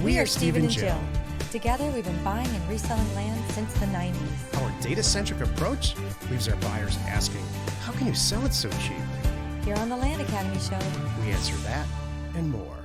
We are Steve and Jill. Together, we've been buying and reselling land since the 90s. Our data-centric approach leaves our buyers asking, how can you sell it so cheap? Here on the Land Academy Show, We answer that and more.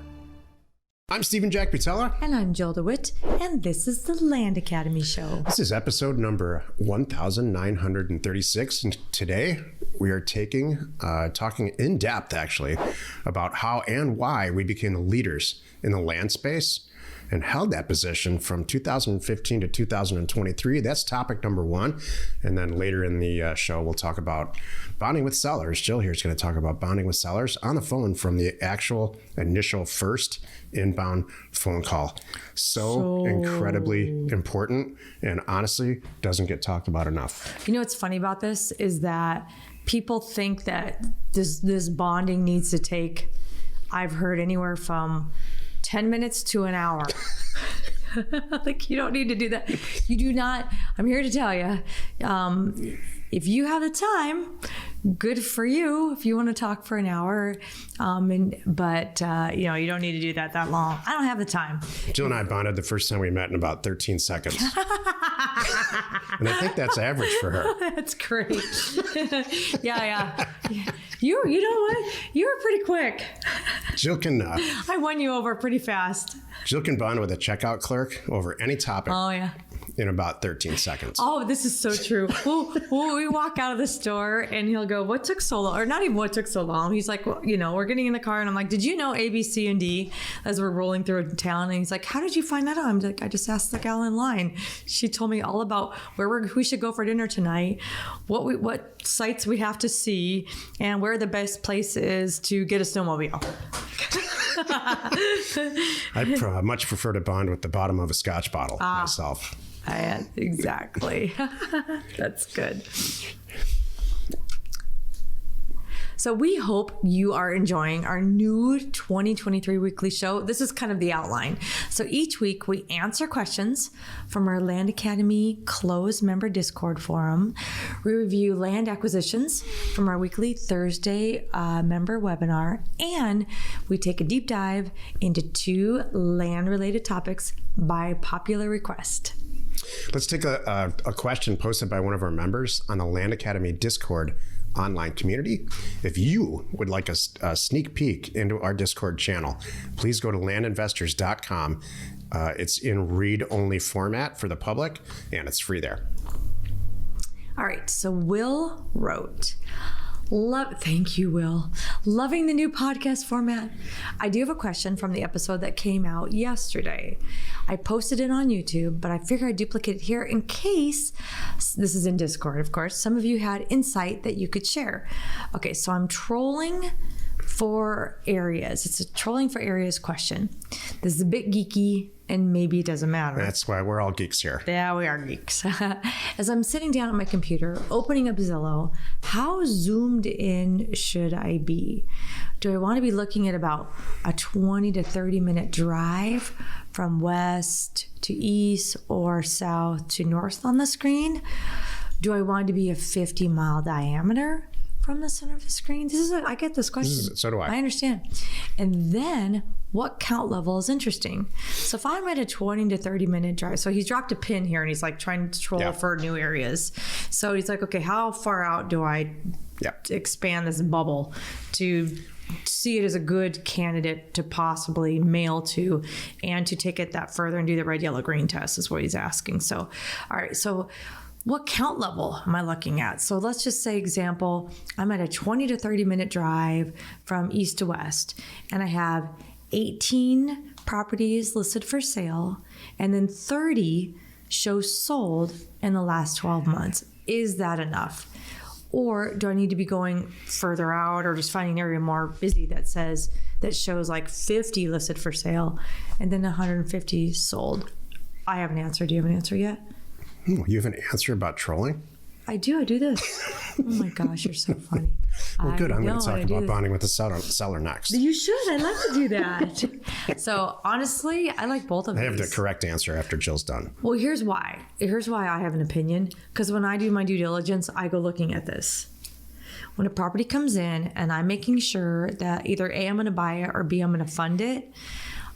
I'm Stephen Jack Butella. and I'm Jill DeWitt, and this is the Land Academy Show. This is episode number 1936, and today we are talking in depth, actually, about how and why we became the leaders in the land space and held that position from 2015 to 2023. That's topic number one. And then later in the show, we'll talk about bonding with sellers. Jill here is going to talk about bonding with sellers on the phone from the actual initial first inbound phone call. So incredibly important, and honestly doesn't get talked about enough. You know what's funny about this is that people think that this bonding needs to take, I've heard, anywhere from 10 minutes to an hour. Like, you don't need to do that. You do not. I'm here to tell you, if you have the time, good for you if you want to talk for an hour. But you don't need to do that long. I don't have the time. Jill and I bonded the first time we met in about 13 seconds. And I think that's average for her. That's great. Yeah. You know what? You were pretty quick. Jill can... I won you over pretty fast. Jill can bond with a checkout clerk over any topic. Oh, yeah. In about 13 seconds. Oh, this is so true. We walk out of the store and he'll go, what took so long? Or not even what took so long. He's like, well, we're getting in the car and I'm like, did you know A, B, C, and D as we're rolling through town? And he's like, how did you find that out? I'm like, I just asked the gal in line. She told me all about where we should go for dinner tonight, what sites we have to see, and where the best place is to get a snowmobile. I'd much prefer to bond with the bottom of a scotch bottle myself. Exactly. That's good. So we hope you are enjoying our new 2023 weekly show. This is kind of the outline. So each week we answer questions from our Land Academy closed member Discord forum. We review land acquisitions from our weekly Thursday member webinar. And we take a deep dive into 2 land-related topics by popular request. Let's take a question posted by one of our members on the Land Academy Discord online community. If you would like a sneak peek into our Discord channel, please go to landinvestors.com. It's in read-only format for the public, and it's free there. All right, so Will wrote, thank you, Will. Loving the new podcast format. I do have a question from the episode that came out yesterday. I posted it on YouTube, but I figured I'd duplicate it here in case, this is in Discord, of course, some of you had insight that you could share. Okay, so I'm trolling for areas. It's a trolling for areas question. This is a bit geeky, and maybe it doesn't matter. That's why we're all geeks here. Yeah, we are geeks. As I'm sitting down at my computer, opening up Zillow, how zoomed in should I be? Do I want to be looking at about a 20 to 30 minute drive from west to east or south to north on the screen? Do I want it to be a 50-mile diameter from the center of the screen? I get this question. So do I. I understand. And then what count level is interesting? So if I'm at a 20 to 30 minute drive, so he's dropped a pin here and he's like trying to troll for new areas. So he's like, okay, how far out do I expand this bubble to see it as a good candidate to possibly mail to, and to take it that further and do the red, yellow, green test is what he's asking. So, all right. So what count level am I looking at? So let's just say, example, I'm at a 20 to 30 minute drive from east to west, and I have 18 properties listed for sale, and then 30 show sold in the last 12 months. Is that enough? Or do I need to be going further out, or just finding an area more busy that shows like 50 listed for sale and then 150 sold? I have an answer. Do you have an answer yet? You have an answer about trolling? I do this. Oh my gosh, you're so funny. Well, good. I'm going to talk about bonding with the seller next. You should. I'd love to do that. So honestly, I like both of these. I have the correct answer after Jill's done. Well, here's why. Here's why I have an opinion. Because when I do my due diligence, I go looking at this. When a property comes in and I'm making sure that either A, I'm going to buy it, or B, I'm going to fund it,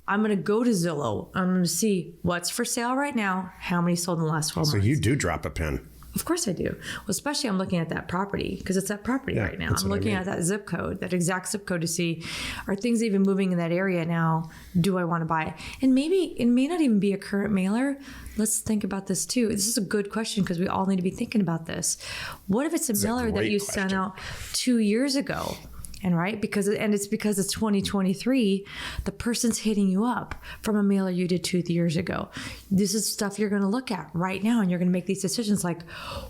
I'm going to go to Zillow. I'm going to see what's for sale right now, how many sold in the last 12 months. So you do drop a pin. Of course I do. Well, especially I'm looking at that property because it's that property right now. I'm looking at that zip code, that exact zip code to see, are things even moving in that area now? Do I want to buy it? And maybe it may not even be a current mailer. Let's think about this too. This is a good question because we all need to be thinking about this. What if it's a mailer that you sent out 2 years ago? And it's because it's 2023, the person's hitting you up from a mailer you did 2 years ago. This is stuff you're going to look at right now, and you're going to make these decisions like,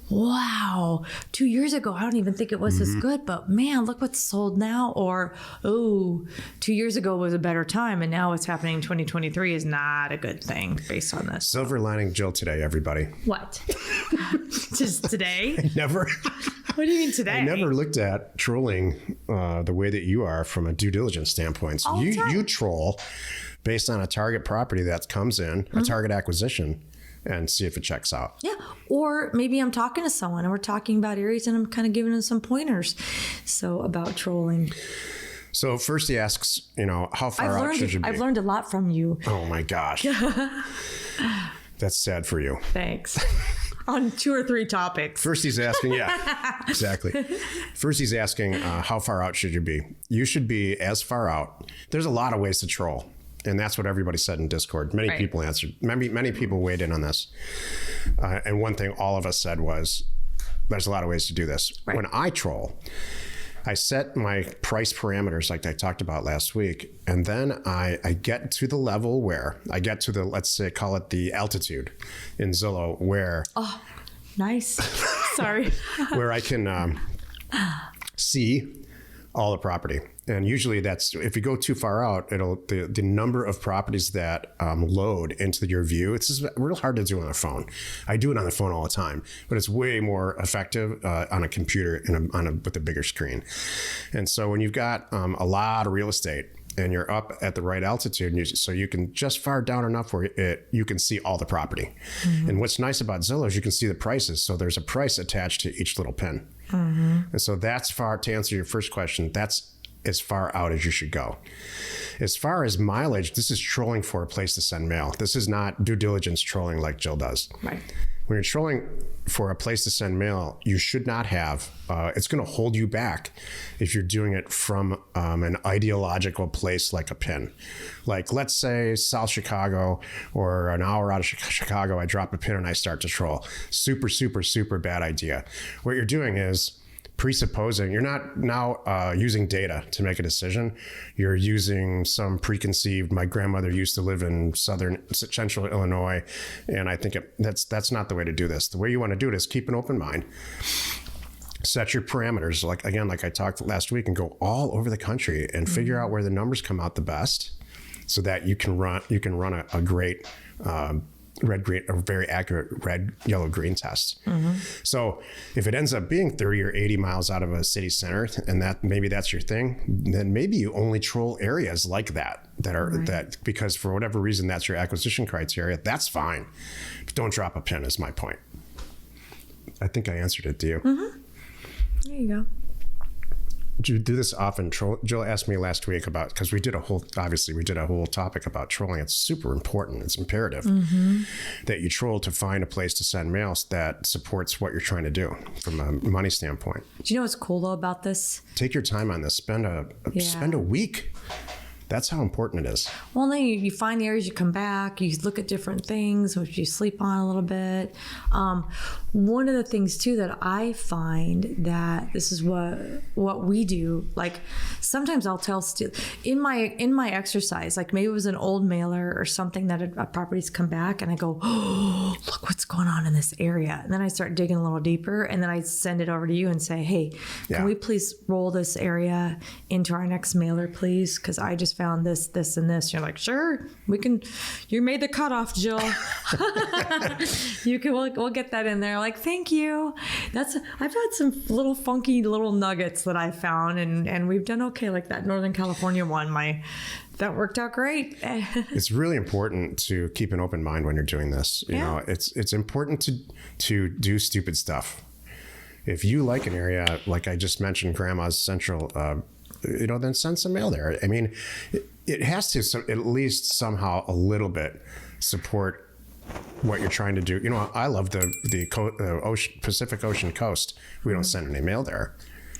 wow, 2 years ago, I don't even think it was this good, but man, look what's sold now. Or, oh, 2 years ago was a better time, and now what's happening in 2023 is not a good thing based on this. Silver lining Jill today, everybody. What? Just today? Never. What do you mean today? I never looked at trolling the way that you are from a due diligence standpoint. So you troll based on a target property that comes in, a target acquisition, and see if it checks out. Yeah. Or maybe I'm talking to someone and we're talking about areas and I'm kind of giving them some pointers. So about trolling. So first he asks, how far out should you be? I've learned a lot from you. Oh my gosh. That's sad for you. Thanks. On 2 or 3 topics. First he's asking, exactly. First he's asking, how far out should you be? You should be as far out. There's a lot of ways to troll. And that's what everybody said in Discord. Many people answered. Many people weighed in on this. And one thing all of us said was, there's a lot of ways to do this. Right. When I troll, I set my price parameters like I talked about last week. And then I get to the level where I get to the, let's say, call it the altitude in Zillow where... Oh, nice. Sorry. Where I can see all the property. And usually that's, if you go too far out, the number of properties that load into your view, it's just real hard to do on a phone. I do it on the phone all the time, but it's way more effective on a computer with a bigger screen. And so when you've got a lot of real estate and you're up at the right altitude, so you can just far down enough where you can see all the property. And what's nice about Zillow is you can see the prices. So there's a price attached to each little pin. And so that's far, to answer your first question, that's as far out as you should go. As far as mileage, this is trolling for a place to send mail. This is not due diligence trolling like Jill does. Right. When you're trolling for a place to send mail, you should not have, it's going to hold you back if you're doing it from an ideological place like a pin. Like, let's say South Chicago or an hour out of Chicago, I drop a pin and I start to troll. Super, super, super bad idea. What you're doing is presupposing, you're not now using data to make a decision. You're using some preconceived, my grandmother used to live in central Illinois, and I think that's not the way to do this. The way you want to do it is keep an open mind. Set your parameters, like I talked last week, and go all over the country and figure out where the numbers come out the best so that you can run a great red-green, a very accurate red, yellow, green test. So if it ends up being 30 or 80 miles out of a city center, and maybe that's your thing, then maybe you only troll areas like that that because for whatever reason that's your acquisition criteria. That's fine. But don't drop a pin is my point. I think I answered it to you. There you go. Do you do this often? Jill asked me last week about, because we did a whole topic about trolling. It's super important. It's imperative that you troll to find a place to send mails that supports what you're trying to do from a money standpoint. Do you know what's cool though about this? Take your time on this. Spend a week. That's how important it is. Well, then you find the areas, you come back, you look at different things, which you sleep on a little bit. One of the things too that I find that this is what we do, like sometimes I'll tell in my exercise, like maybe it was an old mailer or something that a property's come back and I go, oh, look what's going on in this area. And then I start digging a little deeper and then I send it over to you and say, hey, can we please roll this area into our next mailer, please? Because I just found this, and this. You're like, sure, we can. You made the cutoff, Jill. We'll get that in there. Like, thank you. I've had some little funky little nuggets that I found, and we've done okay. Like that Northern California one, that worked out great. It's really important to keep an open mind when you're doing this. You know, it's important to do stupid stuff. If you like an area, like I just mentioned, Grandma's Central then send some mail there. I mean, it has to at least somehow a little bit support what you're trying to do. You know, I love the Pacific Ocean coast. We don't send any mail there.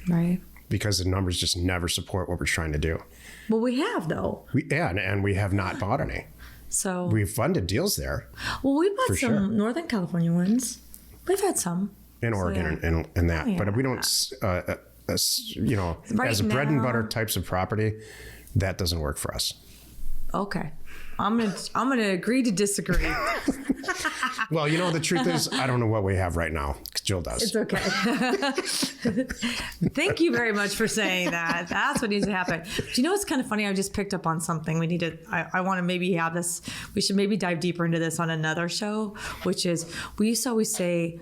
Right. Because the numbers just never support what we're trying to do. Well, we have, though. And we have not bought any. So we've funded deals there. Well, we bought some sure. Northern California ones. We've had some. In Oregon and that. Yeah. But we don't, you know, Right as a bread and now- butter types of property, that doesn't work for us. Okay. I'm gonna agree to disagree. Well, you know, the truth is, I don't know what we have right now. Jill does. It's okay. Thank you very much for saying that. That's what needs to happen. Do you know what's kind of funny? I just picked up on something. We need to, I want to maybe have this, we should maybe dive deeper into this on another show, which is we used to always say,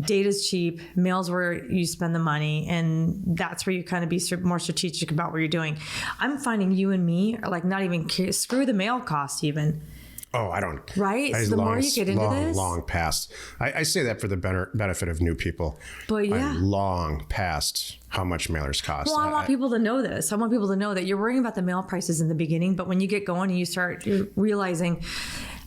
data's cheap, mail's where you spend the money, and that's where you kind of be more strategic about what you're doing. I'm finding you and me are like not even screw the mail cost even. Oh, I don't. Right? So the more you get into this. Long past. I say that for the benefit of new people. But yeah. I'm long past how much mailers cost. Well, I want people to know this. I want people to know that you're worrying about the mail prices in the beginning, but when you get going and you're realizing,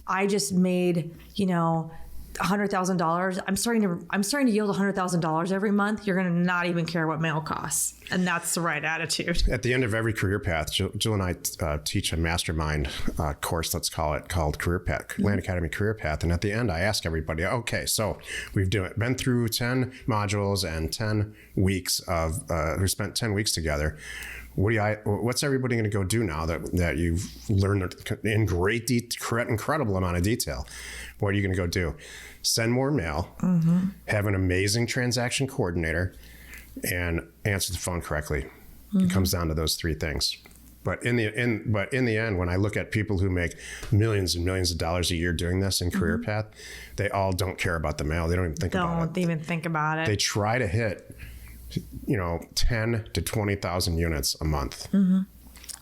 I just made, you know, $100,000. I'm starting to yield $100,000 every month. You're going to not even care what mail costs, and that's the right attitude. At the end of every career path, Jill and I teach a mastermind course, let's call it, called Career Path, Land Academy Career Path. And at the end, I ask everybody, okay, so we've been through 10 modules and 10 weeks of, we spent 10 weeks together. What's everybody going to go do now that you've learned in incredible amount of detail? What are you going to go do? Send more mail, have an amazing transaction coordinator, and answer the phone correctly. It comes down to those three things. But in the end, when I look at people who make millions and millions of dollars a year doing this in Career Path, they all don't care about the mail. They don't even think about it. Don't even think about it. They try to hit, 10 to 20,000 units a month.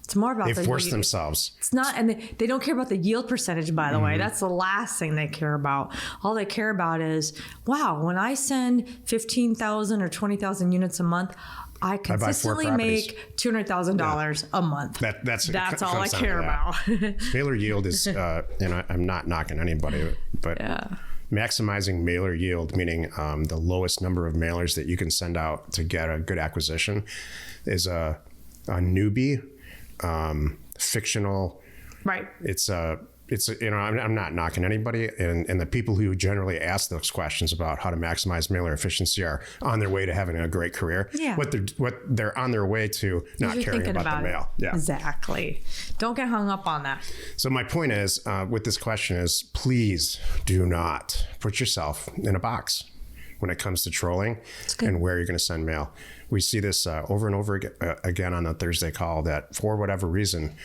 It's more about they force themselves. It's not, and they don't care about the yield percentage, by the way. That's the last thing they care about. All they care about is, wow, when I send 15,000 or 20,000 units a month, I consistently make $200,000 a month. That's all I care about. Mailer yield is, I'm not knocking anybody, but maximizing mailer yield, meaning the lowest number of mailers that you can send out to get a good acquisition, is a newbie. Fictional, right? It's I'm not knocking anybody, and the people who generally ask those questions about how to maximize mailer efficiency are on their way to having a great career. Yeah. What they're on their way to not caring about the mail. Yeah, exactly. Don't get hung up on that. So my point is, with this question is, please do not put yourself in a box when it comes to trolling and where you're going to send mail. We see this over and over again on the Thursday call that for whatever reason,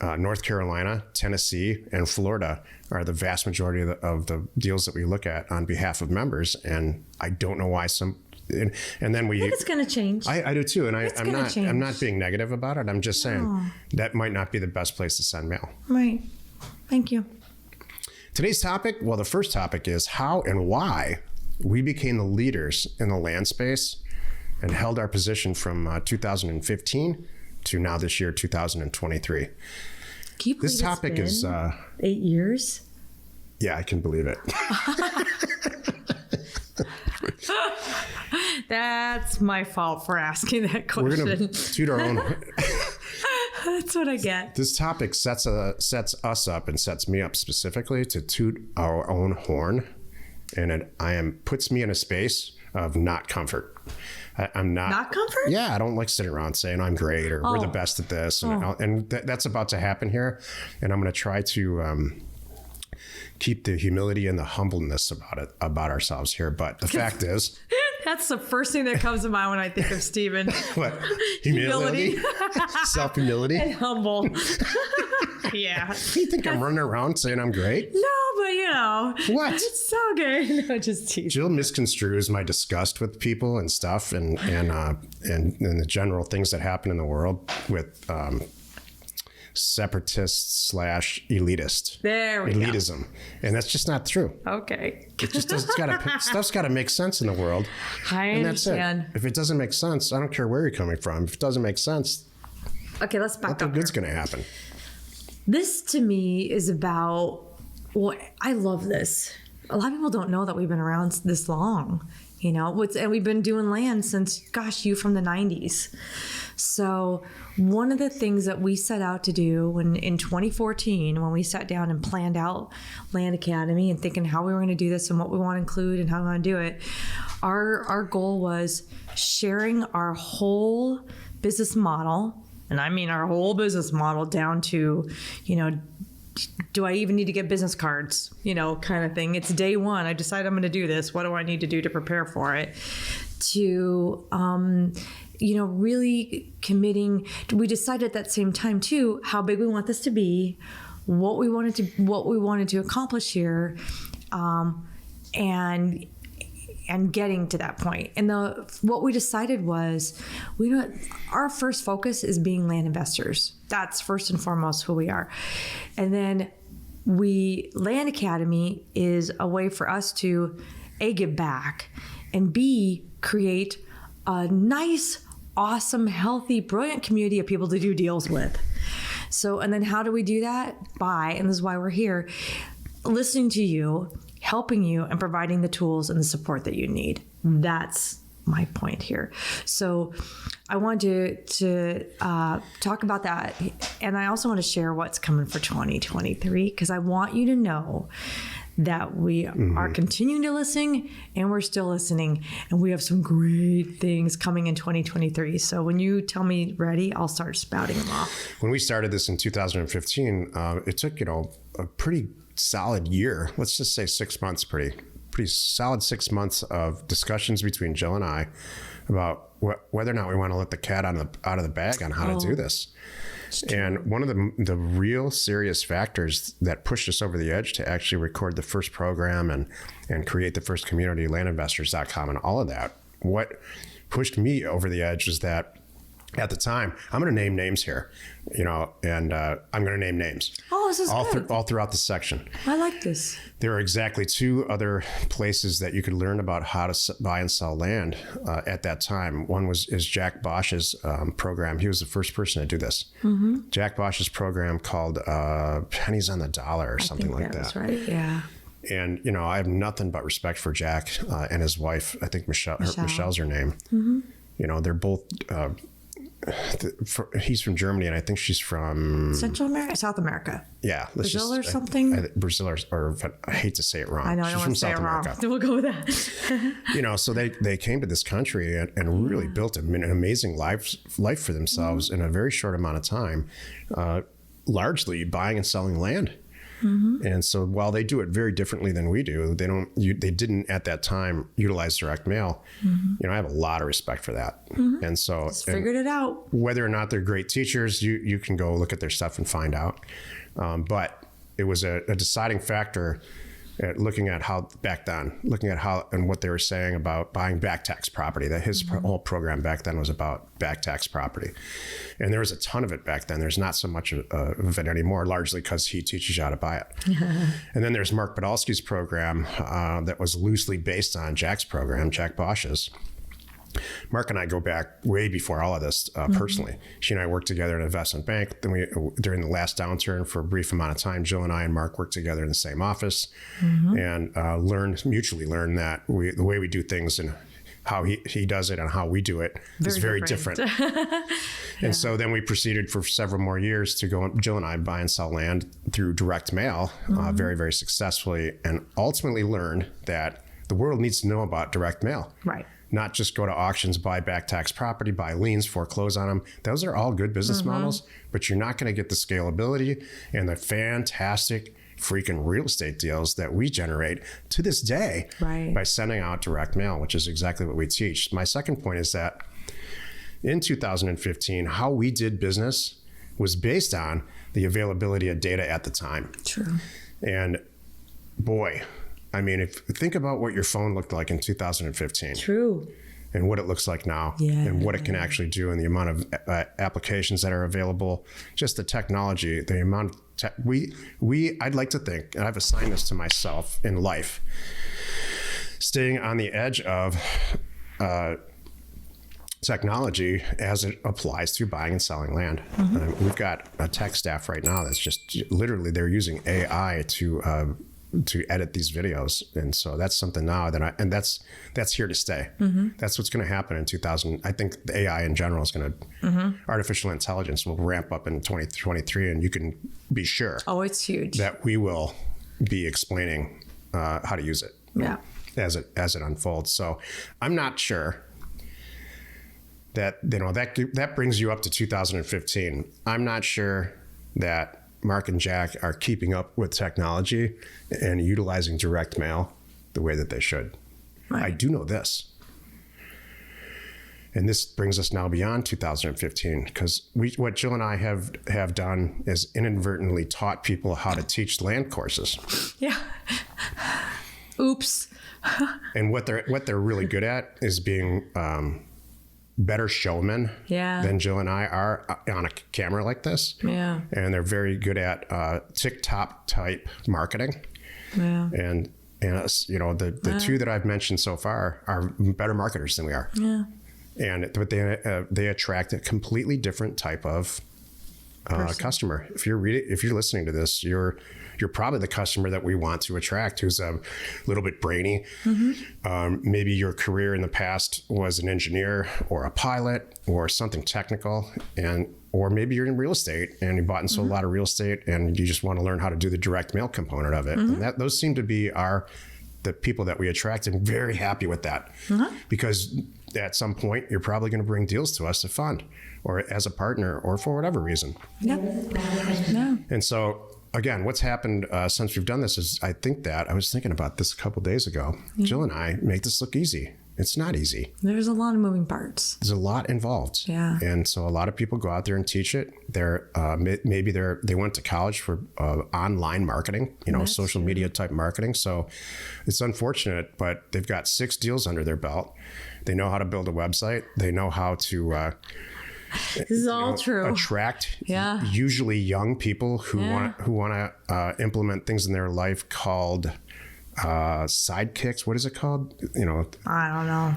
North Carolina, Tennessee, and Florida are the vast majority of the deals that we look at on behalf of members. And I don't know why and then we... I think it's going to change. I do too. And I'm not being negative about it. I'm just saying that might not be the best place to send mail. Right. Thank you. Today's topic, well, the first topic is how and why we became the leaders in the land space and held our position from 2015 to now this year, 2023. This topic is 8 years. Yeah, I can believe it. That's my fault for asking that question. We're going to toot our own. That's what I get. This topic sets us up and sets me up specifically to toot our own horn, and it puts me in a space of not comfort. I'm not comfort. Yeah, I don't like sitting around saying I'm great or we're the best at this, and that's about to happen here. And I'm going to try to keep the humility and the humbleness about ourselves here. But the fact is, that's the first thing that comes to mind when I think of Stephen. What? Humility, self-humility, and humble. Yeah. You think I'm running around saying I'm great? No, but what? It's okay. No, just teasing. Jill misconstrues my disgust with people and stuff, and the general things that happen in the world with separatist / elitist. There we Elitism. go. And that's just not true. Okay. It just doesn't, stuff's got to make sense in the world. I and understand. That's it. If it doesn't make sense, I don't care where you're coming from. If it doesn't make sense, Okay, let's back nothing up. good's going to happen. This to me is about, well, I love this. A lot of people don't know that we've been around this long, and we've been doing land since, gosh, you from the 90s. So one of the things that we set out to do in 2014, when we sat down and planned out Land Academy and thinking how we were going to do this and what we want to include and how we want to do it, our goal was sharing our whole business model. And I mean our whole business model down to, do I even need to get business cards, kind of thing. It's day one. I decide I'm going to do this. What do I need to do to prepare for it? To, really committing. We decided at that same time too, how big we want this to be, what we wanted to accomplish here, and getting to that point. And what we decided was, our first focus is being land investors. That's first and foremost who we are. And then Land Academy is a way for us to A, give back, and B, create a nice, awesome, healthy, brilliant community of people to do deals with. So, and then how do we do that? And this is why we're here, listening to you, helping you, and providing the tools and the support that you need. That's my point here. So I wanted to talk about that. And I also want to share what's coming for 2023, because I want you to know that we are continuing to listen, and we're still listening, and we have some great things coming in 2023. So when you tell me ready, I'll start spouting them off. When we started this in 2015, it took, a pretty solid year. Let's just say 6 months, pretty solid 6 months of discussions between Jill and I about whether or not we want to let the cat out of the bag on how to do this. And one of the real serious factors that pushed us over the edge to actually record the first program and create the first community, landinvestors.com, and all of that, what pushed me over the edge was that at the time, I'm going to name names here, and I'm going to name names. Oh, this is good. All throughout the section. I like this. There are exactly 2 other places that you could learn about how to buy and sell land at that time. One is Jack Bosch's program. He was the first person to do this. Mm-hmm. Jack Bosch's program called Pennies on the Dollar or something like that. That's right, yeah. And, I have nothing but respect for Jack and his wife. I think Michelle's her name. Mm-hmm. They're both... he's from Germany, and I think she's from Central America, South America. Yeah, Brazil or something. Brazil, or I hate to say it wrong. I know. I don't want to say it wrong. We'll go with that. So they came to this country and really built an amazing life for themselves in a very short amount of time, largely buying and selling land. Mm-hmm. And so while they do it very differently than we do, they didn't at that time utilize direct mail. Mm-hmm. I have a lot of respect for that. Mm-hmm. And so just figured it out. Whether or not they're great teachers, you can go look at their stuff and find out. But it was a deciding factor at looking at how and what they were saying about buying back tax property. That his whole program back then was about back tax property. And there was a ton of it back then. There's not so much of it anymore, largely because he teaches you how to buy it. And then there's Mark Podolsky's program that was loosely based on Jack's program, Jack Bosch's. Mark and I go back way before all of this personally. She and I worked together at an investment bank. Then during the last downturn for a brief amount of time, Jill and I and Mark worked together in the same office and mutually learned that the way we do things and how he does it and how we do it is very different. And so then we proceeded for several more years to go, Jill and I, buy and sell land through direct mail very, very successfully, and ultimately learned that the world needs to know about direct mail. Right. Not just go to auctions, buy back tax property, buy liens, foreclose on them. Those are all good business models, but you're not going to get the scalability and the fantastic freaking real estate deals that we generate to this day by sending out direct mail, which is exactly what we teach. My second point is that in 2015, how we did business was based on the availability of data at the time. True. And boy, I mean, think about what your phone looked like in 2015. True. and what it looks like now and what it can actually do and the amount of applications that are available, just the technology, the amount of I'd like to think, and I've assigned this to myself in life, staying on the edge of technology as it applies to buying and selling land. We've got a tech staff right now that's just literally, they're using AI to edit these videos. And so that's something now that's here to stay. That's what's going to happen in 2000. I think the AI in general is going to, artificial intelligence will ramp up in 2023, and you can be sure. Oh, it's huge. That we will be explaining how to use it. Yeah. As it unfolds. So I'm not sure that, that brings you up to 2015. I'm not sure that Mark and Jack are keeping up with technology and utilizing direct mail the way that they should. Right. I do know this. And this brings us now beyond 2015, because what Jill and I have done is inadvertently taught people how to teach land courses. Yeah. Oops. And what they're really good at is being better showmen than Jill and I are on a camera like this. Yeah. And they're very good at TikTok type marketing. Yeah. And us, the two that I've mentioned so far are better marketers than we are. Yeah. But they attract a completely different type of customer. If you're listening to this, you're probably the customer that we want to attract, who's a little bit brainy. Maybe your career in the past was an engineer or a pilot or something technical, or maybe you're in real estate and you bought and sold a lot of real estate and you just want to learn how to do the direct mail component of it. And those seem to be the people that we attract, and very happy with that, because at some point you're probably going to bring deals to us to fund, or as a partner, or for whatever reason. Yeah. And so, again, what's happened since we've done this is, I was thinking about this a couple of days ago. Jill and I make this look easy. It's not easy. There's a lot of moving parts. There's a lot involved. Yeah. And so a lot of people go out there and teach it. They went to college for online marketing, social media type marketing. So it's unfortunate, but they've got 6 deals under their belt. They know how to build a website. They know how to this is all true. Attract usually young people who want to implement things in their life called sidekicks. What is it called? I don't know.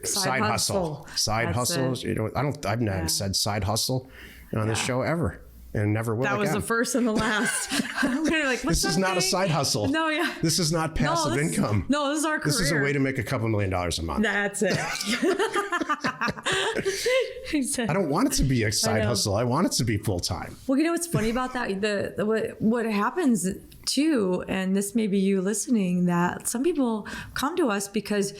Side hustle. Side hustles. I've never said side hustle on this show ever. And never will again. That was the first and the last. We're like, this is not a side hustle. No, yeah. This is not passive income. No, this is our career. This is a way to make a couple $1 million a month. That's it. I don't want it to be a side hustle. I want it to be full time. Well, what's funny about that? What happens too, and this may be you listening, that some people come to us because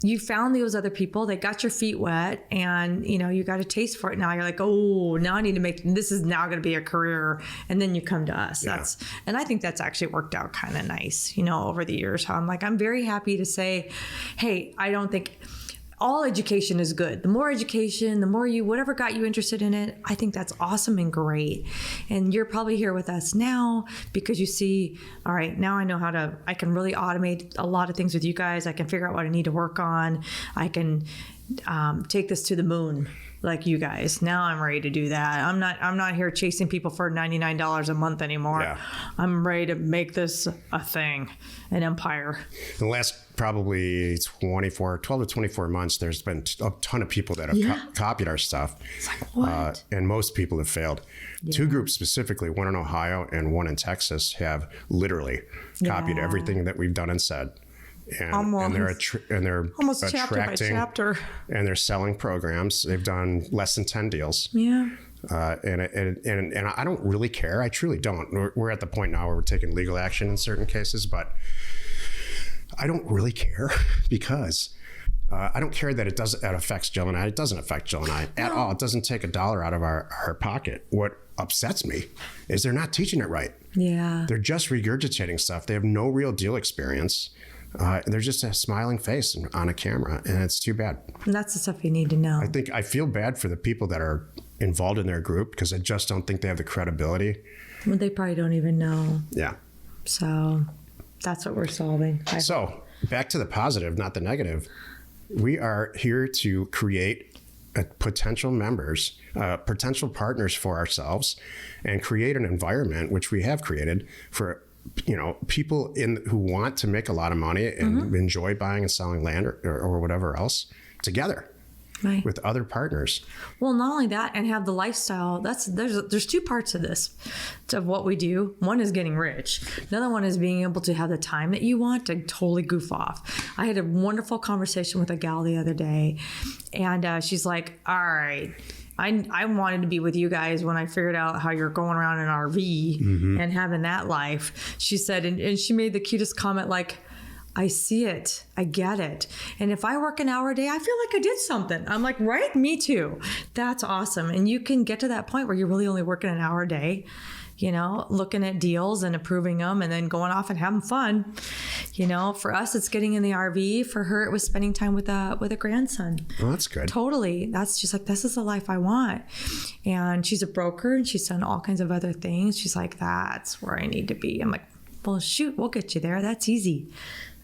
you found those other people, they got your feet wet, and you got a taste for it. Now you're like, oh, now I need to this is now going to be a career. And then you come to us. And I think that's actually worked out kind of nice, over the years. How I'm very happy to say, hey, I don't think all education is good. The more education, the more whatever got you interested in it, I think that's awesome and great. And you're probably here with us now because you see, all right, now I know I can really automate a lot of things with you guys. I can figure out what I need to work on. I can take this to the moon like you guys. Now I'm ready to do that. I'm not here chasing people for $99 a month anymore. Yeah. I'm ready to make this a thing, an empire. The last probably 12 to 24 months, there's been a ton of people that have copied our stuff. It's like, what? And most people have failed. Yeah. 2 groups specifically, one in Ohio and one in Texas, have literally copied everything that we've done and said. And they're almost attracting chapter. And they're selling programs. They've done less than 10 deals. Yeah. And I don't really care. I truly don't. We're at the point now where we're taking legal action in certain cases, but I don't really care because I don't care that it affects Jill and I. It doesn't affect Jill and I at all. It doesn't take $1 out of our pocket. What upsets me is they're not teaching it right. Yeah. They're just regurgitating stuff. They have no real deal experience. They're just a smiling face on a camera, and it's too bad. And that's the stuff you need to know. I feel bad for the people that are involved in their group because I just don't think they have the credibility. Well, they probably don't even know. Yeah. So that's what we're solving. So back to the positive, not the negative. We are here to create potential members, potential partners for ourselves, and create an environment which we have created for people who want to make a lot of money and enjoy buying and selling land or whatever else together. Right. With other partners. Well, not only that, and have the lifestyle. There's two parts of this, of what we do. One is getting rich. Another one is being able to have the time that you want to totally goof off. I had a wonderful conversation with a gal the other day, and she's like, all right, I wanted to be with you guys when I figured out how you're going around in an RV and having that life. She said, and she made the cutest comment like, I see it. I get it. And if I work an hour a day, I feel like I did something. I'm like, right? Me too. That's awesome. And you can get to that point where you're really only working an hour a day, looking at deals and approving them and then going off and having fun. For us, it's getting in the RV. For her, it was spending time with a grandson. Well, that's good. Totally. That's just like, this is the life I want. And she's a broker and she's done all kinds of other things. She's like, that's where I need to be. I'm like, well, shoot, we'll get you there. That's easy.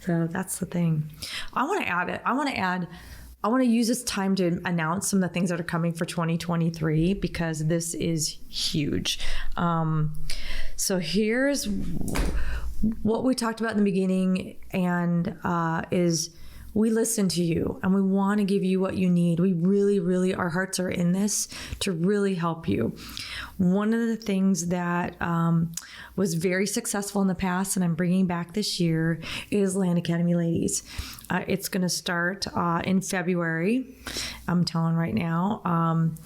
So that's the thing. I want to use this time to announce some of the things that are coming for 2023 because this is huge. So here's what we talked about in the beginning, and is we listen to you and we want to give you what you need. We really, really, our hearts are in this to really help you. One of the things that was very successful in the past and I'm bringing back this year is Land Academy Ladies. It's going to start in February. I'm telling right now. I'm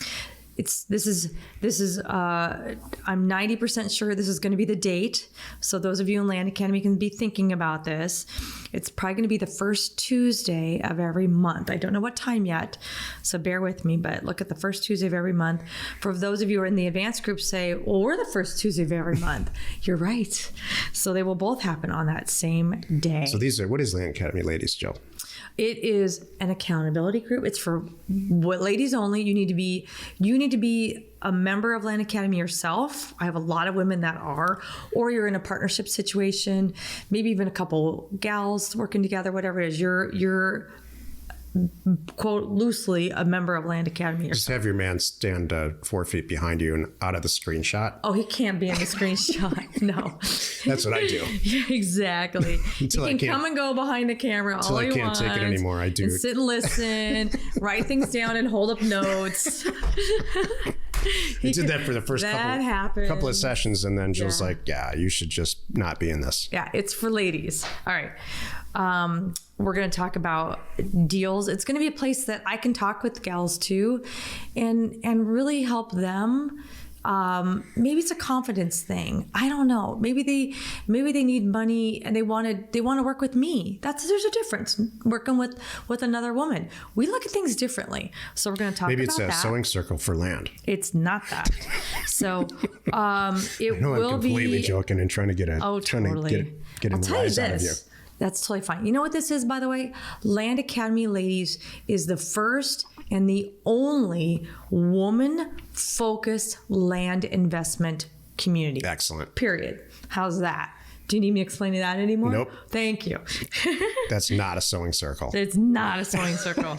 90% sure this is going to be the date. So those of you in Land Academy can be thinking about this. It's probably going to be the first Tuesday of every month. I don't know what time yet, so bear with me, but look at the first Tuesday of every month. For those of you who are in the advanced group say, well, we're the first Tuesday of every month. You're right. So they will both happen on that same day. So what is Land Academy Ladies, Jill? It is an accountability group. It's for ladies only. You need to be a member of Land Academy yourself. I have a lot of women that are, or you're in a partnership situation, maybe even a couple gals working together, whatever it is. You're quote loosely a member of Land Academy yourself. Just have your man stand 4 feet behind you and out of the screenshot. Oh, he can't be in the screenshot. No. That's what I do. Yeah, exactly. He can come and go behind the camera all he wants. Until I can't take it anymore, I do. And sit and listen, write things down and hold up notes. He did that for the first couple of sessions, and then Jill's like, yeah, you should just not be in this. Yeah, it's for ladies. All right. We're going to talk about deals. It's going to be a place that I can talk with gals too and really help them. Maybe it's a confidence thing. I don't know. Maybe they need money and they want to work with me. There's a difference working with another woman. We look at things differently. So we're going to talk about that. Maybe it's a sewing circle for land. It's not that. So it will be. I'm completely joking and trying to get totally. Get a rise out of you. That's totally fine. You know what this is, by the way? Land Academy Ladies is the first and the only woman-focused land investment community. Excellent. Period. How's that? Do you need me explaining that anymore? Nope. Thank you. That's not a sewing circle. It's not a sewing circle.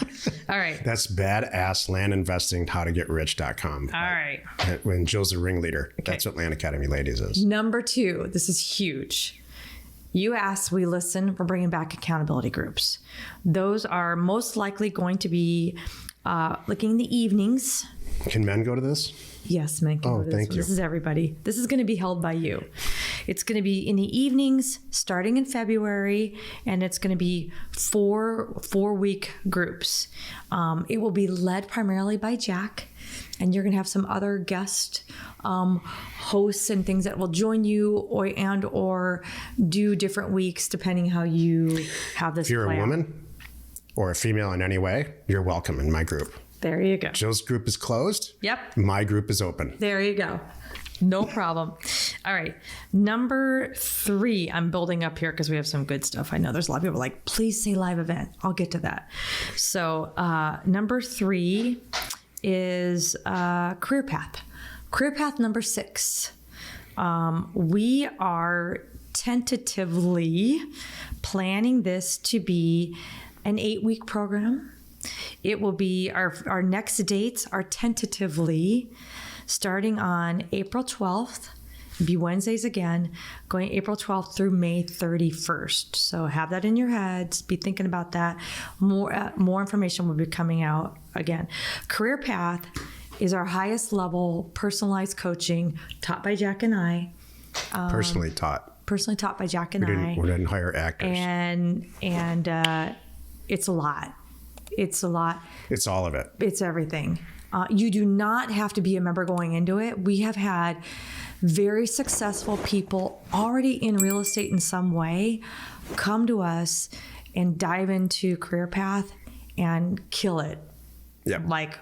All right. That's badass land investing, howtogetrich.com. All right. When Jill's the ringleader. Okay. That's what Land Academy Ladies is. Number 2, this is huge. You asked, we listen, we're bringing back accountability groups. Those are most likely going to be looking in the evenings. Can men go to this? Yes, men can go to this. Thank you. This is everybody. This is going to be held by you. It's going to be in the evenings starting in February, and it's going to be four-week groups. It will be led primarily by Jack, and you're going to have some other guest hosts and things that will join you or do different weeks depending how you have this. If you're a woman or a female in any way, you're welcome in my group. There you go. Jill's group is closed. Yep. My group is open. There you go. No problem. All right. Number 3, I'm building up here because we have some good stuff. I know there's a lot of people like, please say live event. I'll get to that. So number 3 is career path. Career path number 6. We are tentatively planning this to be an 8-week program. It will be our next dates are tentatively starting on April 12th. Be Wednesdays again, going April 12th through May 31st. So have that in your heads. Be thinking about that. More information will be coming out again. Career Path is our highest level personalized coaching taught by Jack and I. Personally taught by Jack and I. We didn't hire actors. And it's a lot. It's a lot. It's all of it. It's everything. You do not have to be a member going into it. We have had very successful people already in real estate in some way come to us and dive into Career Path and kill it. Yep. Like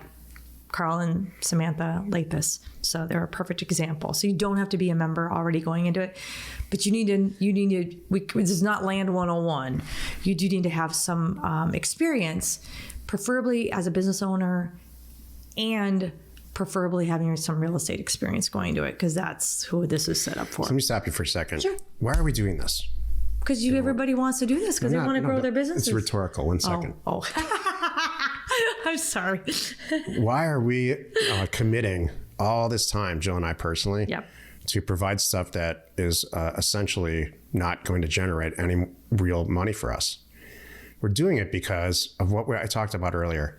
Carl and Samantha Lapis. So they're a perfect example. So you don't have to be a member already going into it, but you need to, this is not Land 101. You do need to have some experience, preferably as a business owner and preferably having some real estate experience going into it, because that's who this is set up for. So let me stop you for a second. Sure. Why are we doing this? Because everybody wants to do this because they want to grow their businesses. It's rhetorical. 1 second. Oh. I'm sorry. Why are we committing all this time, Jill and I personally, Yep. to provide stuff that is essentially not going to generate any real money for us? We're doing it because of what I talked about earlier.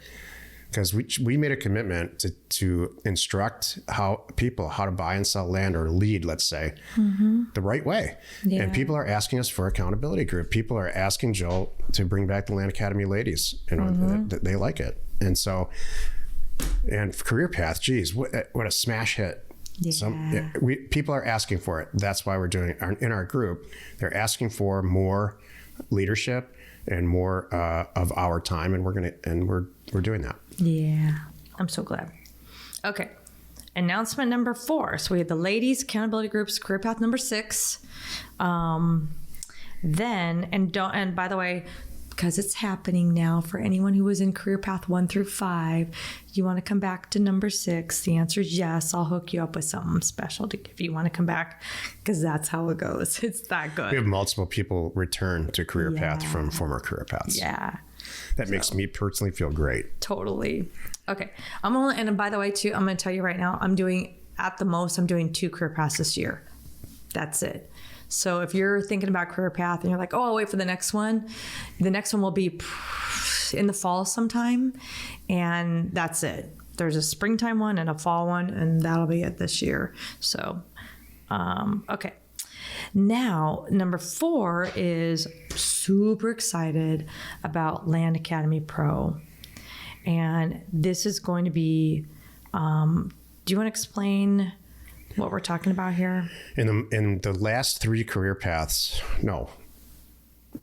Because we made a commitment to instruct people how to buy and sell land or lead, let's say, the right way. Yeah. And people are asking us for accountability group. People are asking Jill to bring back the Land Academy ladies. They like it. And so, and Career Path, geez, what a smash hit. Yeah. People are asking for it. That's why we're doing it. In our group, they're asking for more leadership and more of our time, and we're doing that. Yeah, I'm so glad. Okay, announcement number 4. So we had the ladies accountability groups, Career Path number 6. Then and by the way, because it's happening now for anyone who was in Career Path 1 through 5, you want to come back to number 6? The answer is yes. I'll hook you up with something special if you want to come back, because that's how it goes. It's that good. We have multiple people return to Career Path from former Career Paths. Yeah. That makes me personally feel great. Totally. Okay. And by the way, too, I'm going to tell you right now, I'm doing 2 Career Paths this year. That's it. So if you're thinking about Career Path and you're like, oh, I'll wait for the next one will be in the fall sometime. And that's it. There's a springtime one and a fall one, and that'll be it this year. So, okay. Now, number 4 is super excited about Land Academy Pro. And this is going to be, do you want to explain what we're talking about here? In the last 3 Career Paths, no,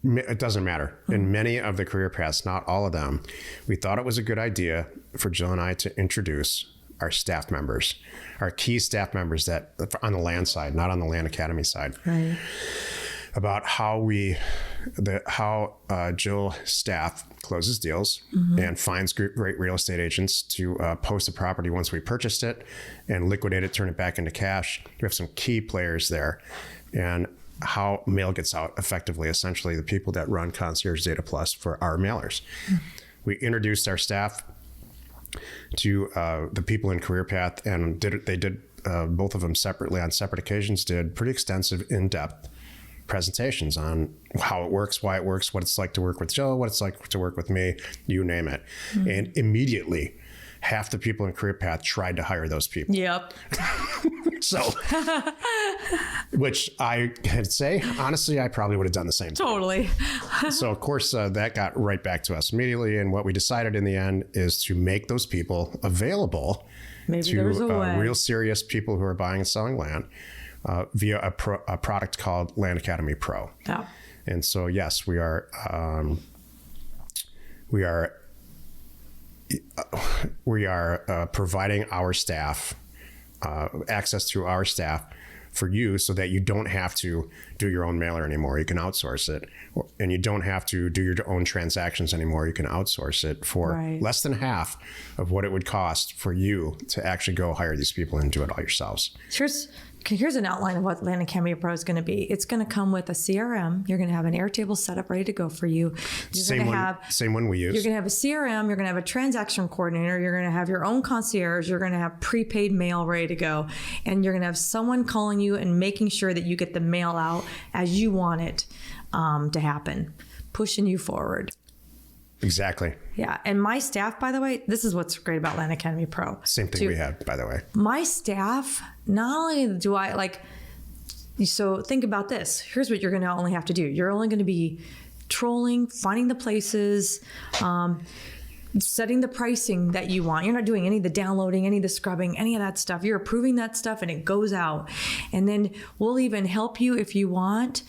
it doesn't matter. In many of the Career Paths, not all of them, we thought it was a good idea for Jill and I to introduce our staff members, our key staff members that on the land side, not on the Land Academy side, right, about how Jill staff closes deals and finds great real estate agents to post a property once we purchased it and liquidate it, turn it back into cash. We have some key players there, and how mail gets out effectively, essentially the people that run Concierge Data Plus for our mailers. We introduced our staff to the people in Career Path, and they did both of them separately on separate occasions, did pretty extensive in-depth presentations on how it works, why it works, what it's like to work with Jill, what it's like to work with me, you name it. And immediately half the people in Career Path tried to hire those people. Yep. So, which I could say, honestly, I probably would have done the same thing. Totally. So, of course, that got right back to us immediately. And what we decided in the end is to make those people available to real serious people who are buying and selling land via a product called Land Academy Pro. Yeah. And so, yes, we are providing our staff access to our staff for you, so that you don't have to do your own mailer anymore. You can outsource it, and you don't have to do your own transactions anymore. You can outsource it for less than half of what it would cost for you to actually go hire these people and do it all yourselves. here's an outline of what Land Academy Pro is going to be. It's going to come with a CRM. You're going to have an Airtable setup ready to go for you. Same one we use. You're going to have a CRM. You're going to have a transaction coordinator. You're going to have your own concierge. You're going to have prepaid mail ready to go. And you're going to have someone calling you and making sure that you get the mail out as you want it to happen, pushing you forward. Exactly. Yeah. And my staff, by the way, this is what's great about Land Academy Pro. Same thing we have, by the way. My staff, not only do I like, so think about this. Here's what you're going to only have to do. You're only going to be trolling, finding the places, setting the pricing that you want. You're not doing any of the downloading, any of the scrubbing, any of that stuff. You're approving that stuff and it goes out. And then we'll even help you if you want,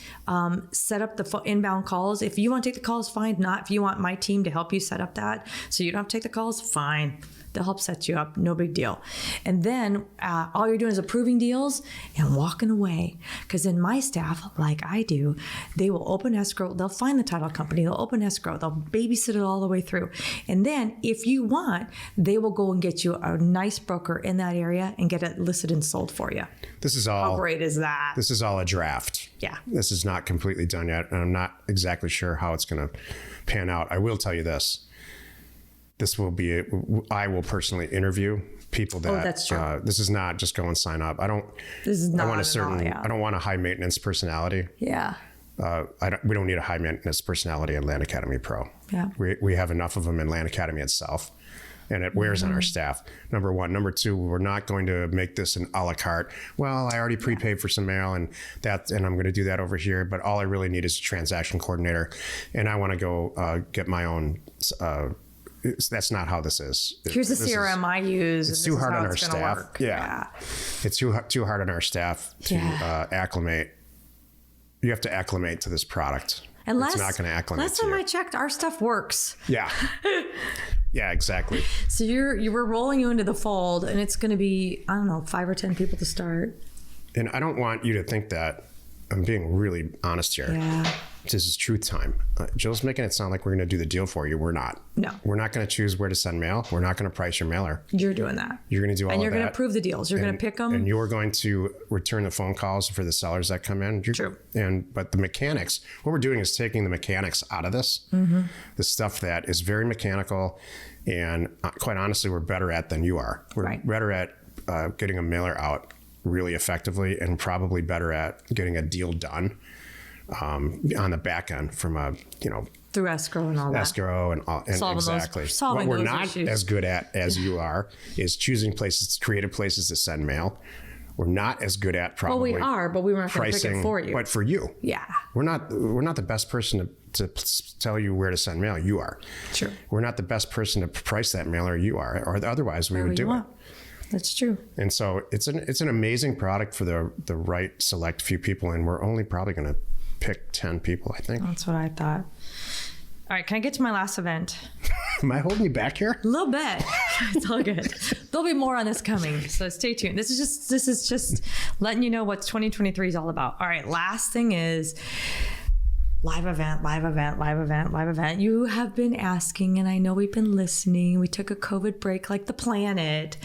set up the inbound calls. If you want to take the calls, fine. Not if you want my team to help you set up that so you don't have to take the calls, fine. They'll help set you up. No big deal. And then all you're doing is approving deals and walking away. Because in my staff, like I do, they will open escrow. They'll find the title company. They'll open escrow. They'll babysit it all the way through. And then if you want, they will go and get you a nice broker in that area and get it listed and sold for you. This is all. How great is that? This is all a draft. Yeah. This is not completely done yet. And I'm not exactly sure how it's going to pan out. I will tell you this. This will be, I will personally interview people that, that's true. This is not just go and sign up. This is not I want a certain, all, yeah. I don't want a high maintenance personality. Yeah. We don't need a high maintenance personality in Land Academy Pro. Yeah. We have enough of them in Land Academy itself, and it wears on our staff. Number one. Number two, we're not going to make this an a la carte. Well, I already prepaid for some mail and I'm going to do that over here, but all I really need is a transaction coordinator. And I want to go get my own, that's not how this is. Here's the CRM I use. It's too hard on our staff. Yeah. It's too hard on our staff to acclimate. You have to acclimate to this product. And it's not going to acclimate. Last time I checked, our stuff works. Yeah. Yeah, exactly. So we're rolling you into the fold, and it's going to be, I don't know, 5 or 10 people to start. And I don't want you to think that I'm being really honest here. Yeah. This is truth time. Jill's making it sound like we're going to do the deal for you. We're not. No. We're not going to choose where to send mail. We're not going to price your mailer. You're doing that. You're going to do all of that. And you're going to approve the deals. You're going to pick them. And you're going to return the phone calls for the sellers that come in. True. But the mechanics, what we're doing is taking the mechanics out of this. Mm-hmm. The stuff that is very mechanical and quite honestly, we're better at than you are. We're better at getting a mailer out really effectively and probably better at getting a deal done on the back end from through escrow and all that. Escrow and exactly. What we're not as good at as you are is choosing places, creative places to send mail. We're not as good at probably. Well, we are, but we weren't going to pick it for you. But for you, yeah, we're not the best person to tell you where to send mail. You are. True. We're not the best person to price that mail, or you are, or otherwise we would do it. That's true. And so it's an amazing product for the right select few people, and we're only probably going to pick 10 people, I think. That's what I thought. All right, can I get to my last event? Am I holding you back here? A little bit. It's all good. There'll be more on this coming, so stay tuned. This is just letting you know what 2023 is all about. All right, last thing is live event. You have been asking, and I know we've been listening. We took a COVID break like the planet,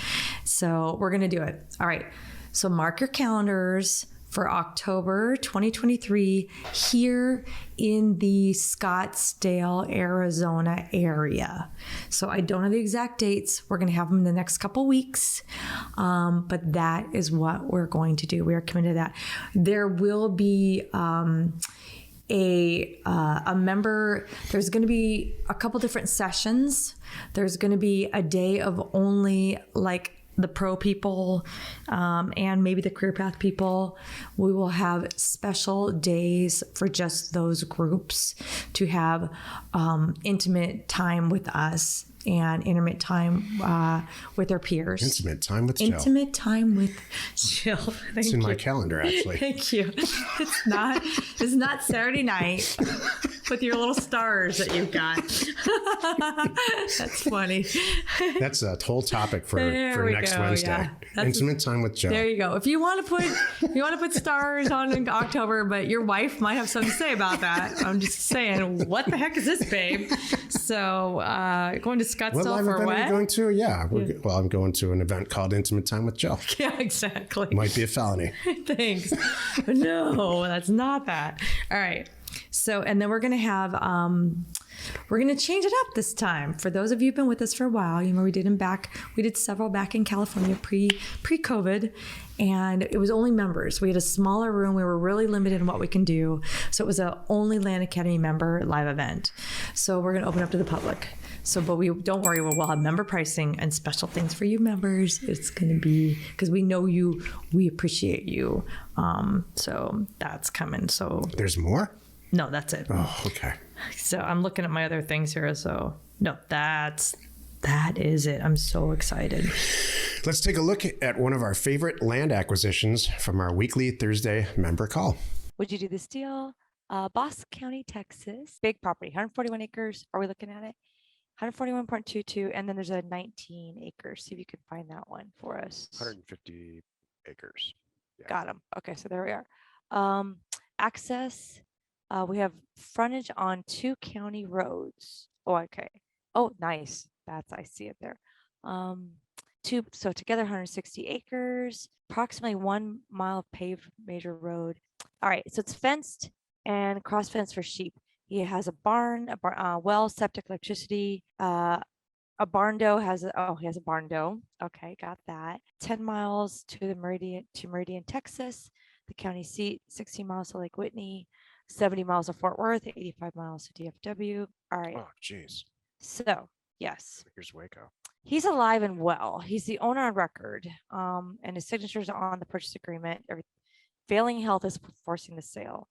so we're going to do it. All right, so mark your calendars for October 2023 here in the Scottsdale, Arizona area. So I don't know the exact dates. We're going to have them in the next couple weeks. But that is what we're going to do. We are committed to that. There will be a member, there's going to be a couple different sessions. There's going to be a day of only like the pro people and maybe the career path people. We will have special days for just those groups to have intimate time with us and intimate time with their peers. Intimate time with Jill. Intimate time with Jill. It's in my calendar, actually. Thank you. It's not Saturday night with your little stars that you've got. That's funny. That's a whole topic for next Wednesday. Yeah. Intimate time with Jill. There you go. If you want to put stars on in October, but your wife might have something to say about that. I'm just saying, what the heck is this, babe? So going to Scottsdale live for event what? are you going to? Yeah. Well, I'm going to an event called Intimate Time with Jill. Yeah, exactly. Might be a felony. Thanks. No, that's not that. All right. So, and then we're going to have, we're going to change it up this time. For those of you who've been with us for a while, we did several back in California pre-COVID, and it was only members. We had a smaller room. We were really limited in what we can do. So it was a only Land Academy member live event. So we're going to open up to the public. So, but don't worry, we'll have member pricing and special things for you members. It's going to be, because we know you, we appreciate you. So that's coming. So There's more? no, that's it. Oh, okay. So I'm looking at my other things here. So no, that is it. I'm so excited. Let's take a look at one of our favorite land acquisitions from our weekly Thursday member call. Would you do this deal? Bosque County, Texas, big property, 141 acres. Are we looking at it? 141.22, and then there's a 19 acres. See if you can find that one for us. 150 acres. Yeah. Got them. Okay, so there we are. Access. We have frontage on 2 county roads. Oh, okay. Oh, nice. I see it there. So together 160 acres, approximately 1 mile of paved major road. All right, so it's fenced and cross fenced for sheep. He has a barn, well, septic, electricity. A barn doe he has a barn doe. Okay, got that. 10 miles to Meridian, Texas, the county seat. 16 miles to Lake Whitney. 70 miles to Fort Worth. 85 miles to DFW. All right. Oh, geez. So yes, Here's Waco. he's alive and well. He's the owner on record, and his signatures are on the purchase agreement. Failing health is forcing the sale.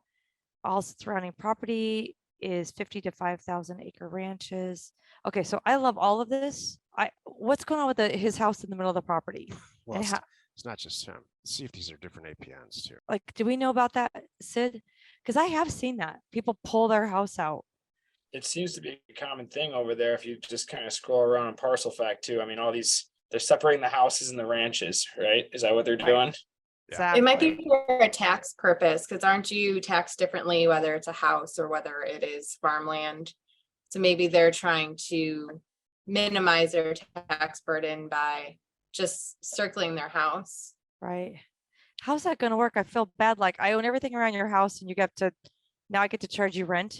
All surrounding property is 50 to 5,000 acre ranches. Okay, so I love all of this. What's going on with his house in the middle of the property? Well, And it's not just him. See if these are different APNs too. like, do we know about that, Sid? Because I have seen that people pull their house out. It seems to be a common thing over there if you just kind of scroll around on Parcel Fact too. I mean, they're separating the houses and the ranches, right? Is that what they're doing? Yeah. It might be for a tax purpose, because aren't you taxed differently whether it's a house or whether it is farmland? So maybe they're trying to minimize their tax burden by just circling their house. Right. How's that going to work? I feel bad. Like, I own everything around your house and now I get to charge you rent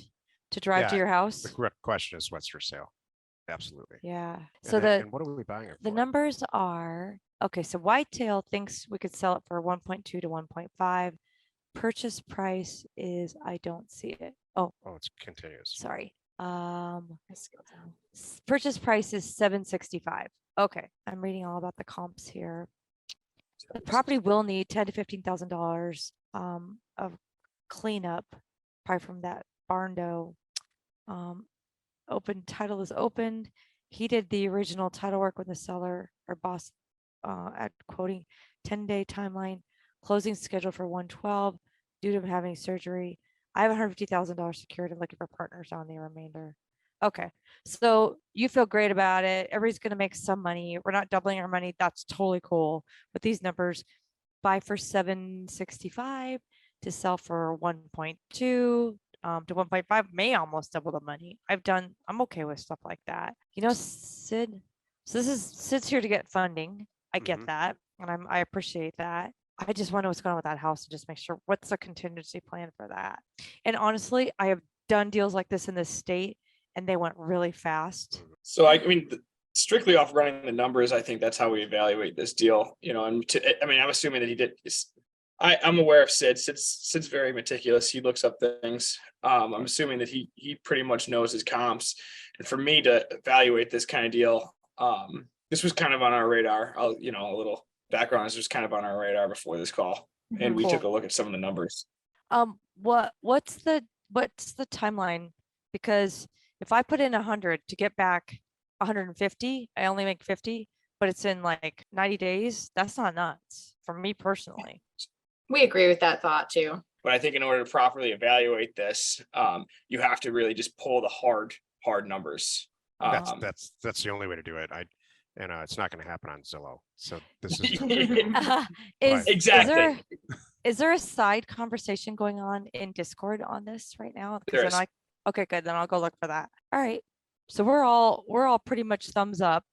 to drive to Yeah, your house. The correct question is what's for sale? Absolutely. Yeah. And So and what are we buying it the for? numbers are, okay, so Whitetail thinks we could sell it for 1.2 to 1.5. Purchase price is, I don't see it. Oh, Oh, it's continuous. sorry. Purchase price is 765. Okay, I'm reading all about the comps here. The property will need $10,000 to $15,000 of cleanup, probably from that barn doe. Open title is opened. He did the original title work with the seller or boss at quoting 10-day timeline. Closing scheduled for 1/12 due to him having surgery. I have $150,000 secured and looking for partners on the remainder. Okay, so you feel great about it. Everybody's going to make some money. We're not doubling our money. That's totally cool. But these numbers, buy for 765 to sell for 1.2 to 1.5, may almost double the money. I'm okay with stuff like that. You know, Sid, so Sid's here to get funding. I get that. And I appreciate that. I just want to know what's going on with that house and just make sure what's the contingency plan for that. And honestly, I have done deals like this in this state and they went really fast. So I mean, strictly off running the numbers, I think that's how we evaluate this deal. You know, and I'm assuming that he did. I'm aware of Sid. Sid's very meticulous. He looks up things. I'm assuming that he pretty much knows his comps. And for me to evaluate this kind of deal, this was kind of on our radar. A little background is just kind of on our radar before this call, and we took a look at some of the numbers. What's the timeline? Because if I put in 100 to get back 150, I only make 50, but it's in like 90 days. That's not nuts for me personally. We agree with that thought too. But I think in order to properly evaluate this, you have to really just pull the hard numbers. That's the only way to do it. It's not going to happen on Zillow. So this is Exactly. Is there a side conversation going on in Discord on this right now? There is. Okay, good. Then I'll go look for that. All right. So we're all pretty much thumbs up.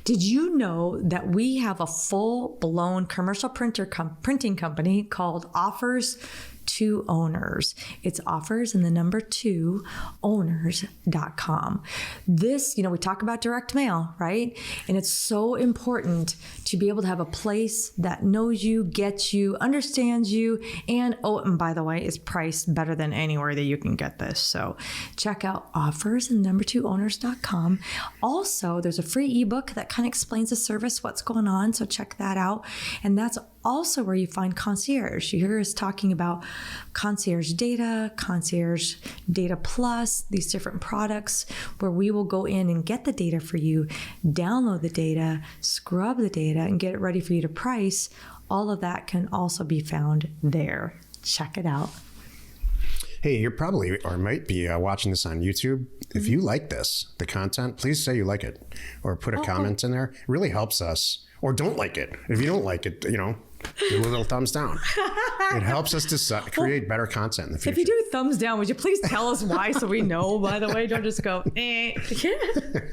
Did you know that we have a full-blown commercial printing company called Offers to Owners? It's offers and the number 2 owners.com. This, we talk about direct mail, right? And it's so important to be able to have a place that knows you, gets you, understands you, and by the way, is priced better than anywhere that you can get this. So check out offers and number 2 owners.com. Also, there's a free ebook that kind of explains the service, what's going on. So check that out. And that's also where you find concierge. You hear us talking about concierge data plus, these different products where we will go in and get the data for you, download the data, scrub the data, and get it ready for you to price. All of that can also be found there. Check it out. Hey, you're probably or might be watching this on YouTube. If you like the content, please say you like it or put a comment in there. It really helps us. Or don't like it. If you don't like it, give a little thumbs down. It helps us to create better content in the future. If you do thumbs down, would you please tell us why so we know, by the way? Don't just go, eh.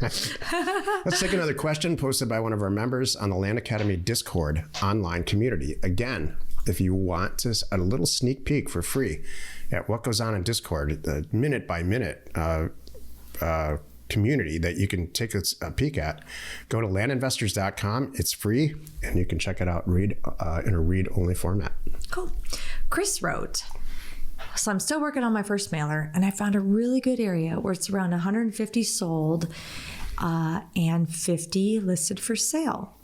Let's take another question posted by one of our members on the Land Academy Discord online community. Again, if you want a little sneak peek for free at what goes on in Discord, the minute by minute community that you can take a peek at, go to landinvestors.com. It's free and you can check it out in a read-only format. Cool. Chris wrote, so I'm still working on my first mailer and I found a really good area where it's around 150 sold and 50 listed for sale.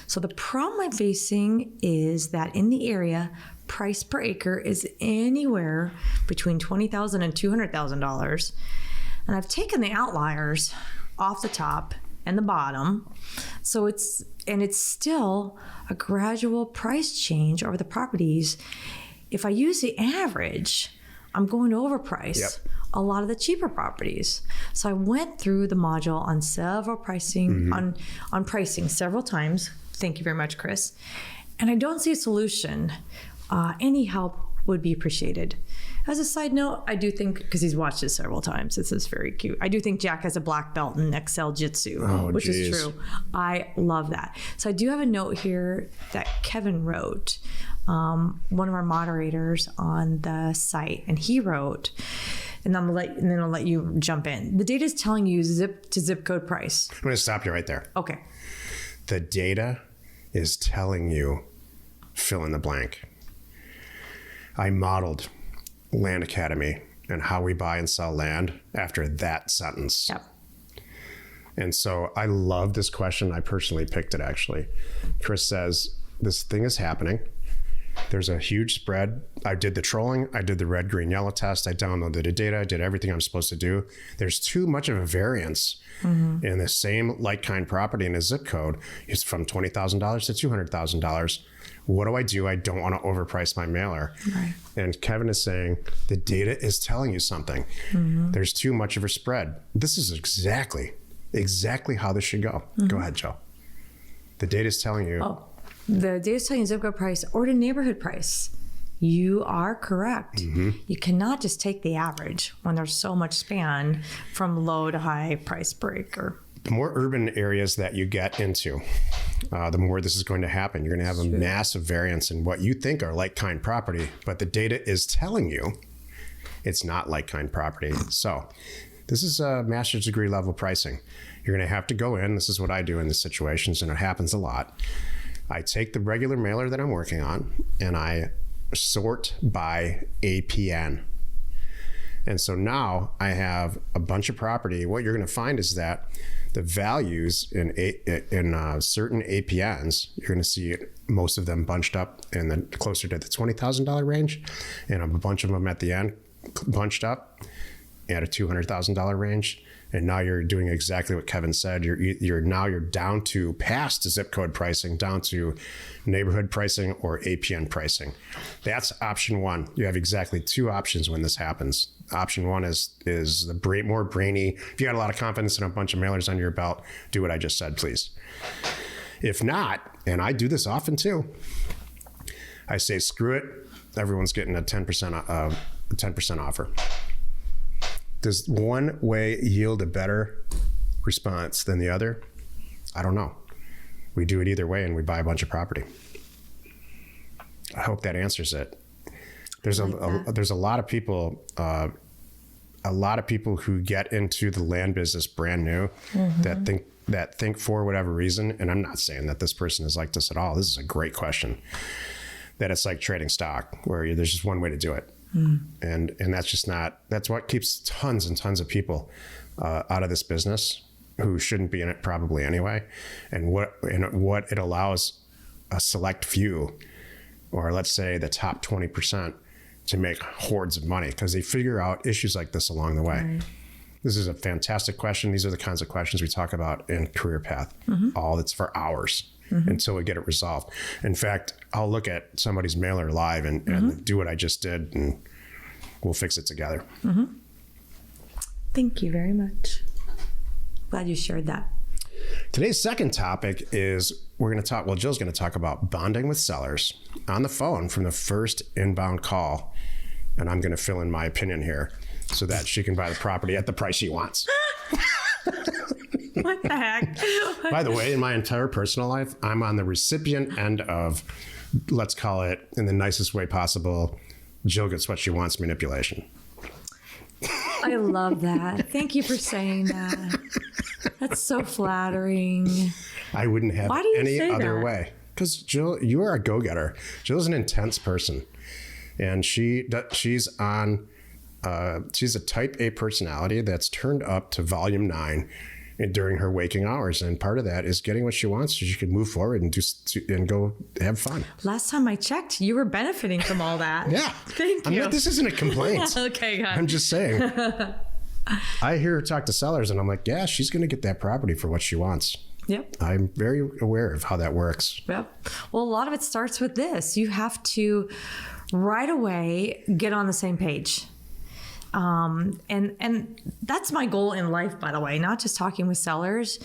So the problem I'm facing is that in the area, price per acre is anywhere between $20,000 and $200,000. And I've taken the outliers off the top and the bottom. So it's still a gradual price change over the properties. If I use the average, I'm going to overprice a lot of the cheaper properties. So I went through the module on several pricing, on pricing several times. Thank you very much, Chris. And I don't see a solution. Any help would be appreciated. As a side note, I do think, because he's watched this several times, this is very cute. I do think Jack has a black belt in Excel Jitsu, which is true. I love that. So I do have a note here that Kevin wrote, one of our moderators on the site, and he wrote, and then I'll let you jump in. The data is telling you zip to zip code price. I'm going to stop you right there. Okay. The data is telling you fill in the blank. I modeled Land Academy and how we buy and sell land after that sentence. Yep. And so I love this question. I personally picked it, actually. Chris says, this thing is happening. There's a huge spread. I did the trolling. I did the red, green, yellow test. I downloaded the data. I did everything I'm supposed to do. There's too much of a variance in the same like-kind property in a zip code. It's from $20,000 to $200,000. What do? I don't want to overprice my mailer. Right. And Kevin is saying the data is telling you something. There's too much of a spread. This is exactly how this should go. Go ahead, Joe. The data is telling you. The data is telling you zip code price or the neighborhood price. You are correct. You cannot just take the average when there's so much span from low to high price per acre. The more urban areas that you get into, the more this is going to happen. You're going to have a massive variance in what you think are like-kind property, but the data is telling you it's not like-kind property. So this is a master's degree level pricing. You're going to have to go in. This is what I do in these situations, and it happens a lot. I take the regular mailer that I'm working on, and I sort by APN. And so now I have a bunch of property. What you're going to find is that the values in certain APNs, you're going to see most of them bunched up and then closer to the $20,000 range, and a bunch of them at the end bunched up at a $200,000 range. And now you're doing exactly what Kevin said. You're down to past zip code pricing, down to neighborhood pricing or APN pricing. That's option one. You have exactly two options when this happens. Option one is the more brainy. If you got a lot of confidence in a bunch of mailers under your belt, do what I just said, please. If not, and I do this often too, I say screw it. Everyone's getting a 10% offer. Does one way yield a better response than the other? I don't know. We do it either way, and we buy a bunch of property. I hope that answers it. There's a lot of people, who get into the land business brand new that think for whatever reason, and I'm not saying that this person is like this at all. This is a great question. That it's like trading stock, where there's just one way to do it. And that's just not, that's what keeps tons and tons of people out of this business who shouldn't be in it probably anyway. And what it allows a select few, or let's say the top 20%, to make hordes of money because they figure out issues like this along the way. Right. This is a fantastic question. These are the kinds of questions we talk about in Career Path. All that's for hours until we get it resolved. In fact, I'll look at somebody's mailer live and do what I just did, and we'll fix it together. Thank you very much. Glad you shared that. Today's second topic is Jill's going to talk about bonding with sellers on the phone from the first inbound call. And I'm going to fill in my opinion here so that she can buy the property at the price she wants. What the heck? By the way, in my entire personal life, I'm on the recipient end of, let's call it in the nicest way possible, Jill gets what she wants manipulation. I love that. Thank you for saying that. That's so flattering. I wouldn't have it any other that? way. Because Jill, you are a go-getter. Jill's an intense person. And she's a type A personality that's turned up to volume 9 during her waking hours. And part of that is getting what she wants so she can move forward and go have fun. Last time I checked, you were benefiting from all that. Yeah. Thank you. This isn't a complaint. Okay, good. I'm just saying. I hear her talk to sellers and I'm like, yeah, she's going to get that property for what she wants. Yep. I'm very aware of how that works. Yep. Well, a lot of it starts with this. You have to right away get on the same page. And that's my goal in life, by the way, not just talking with sellers,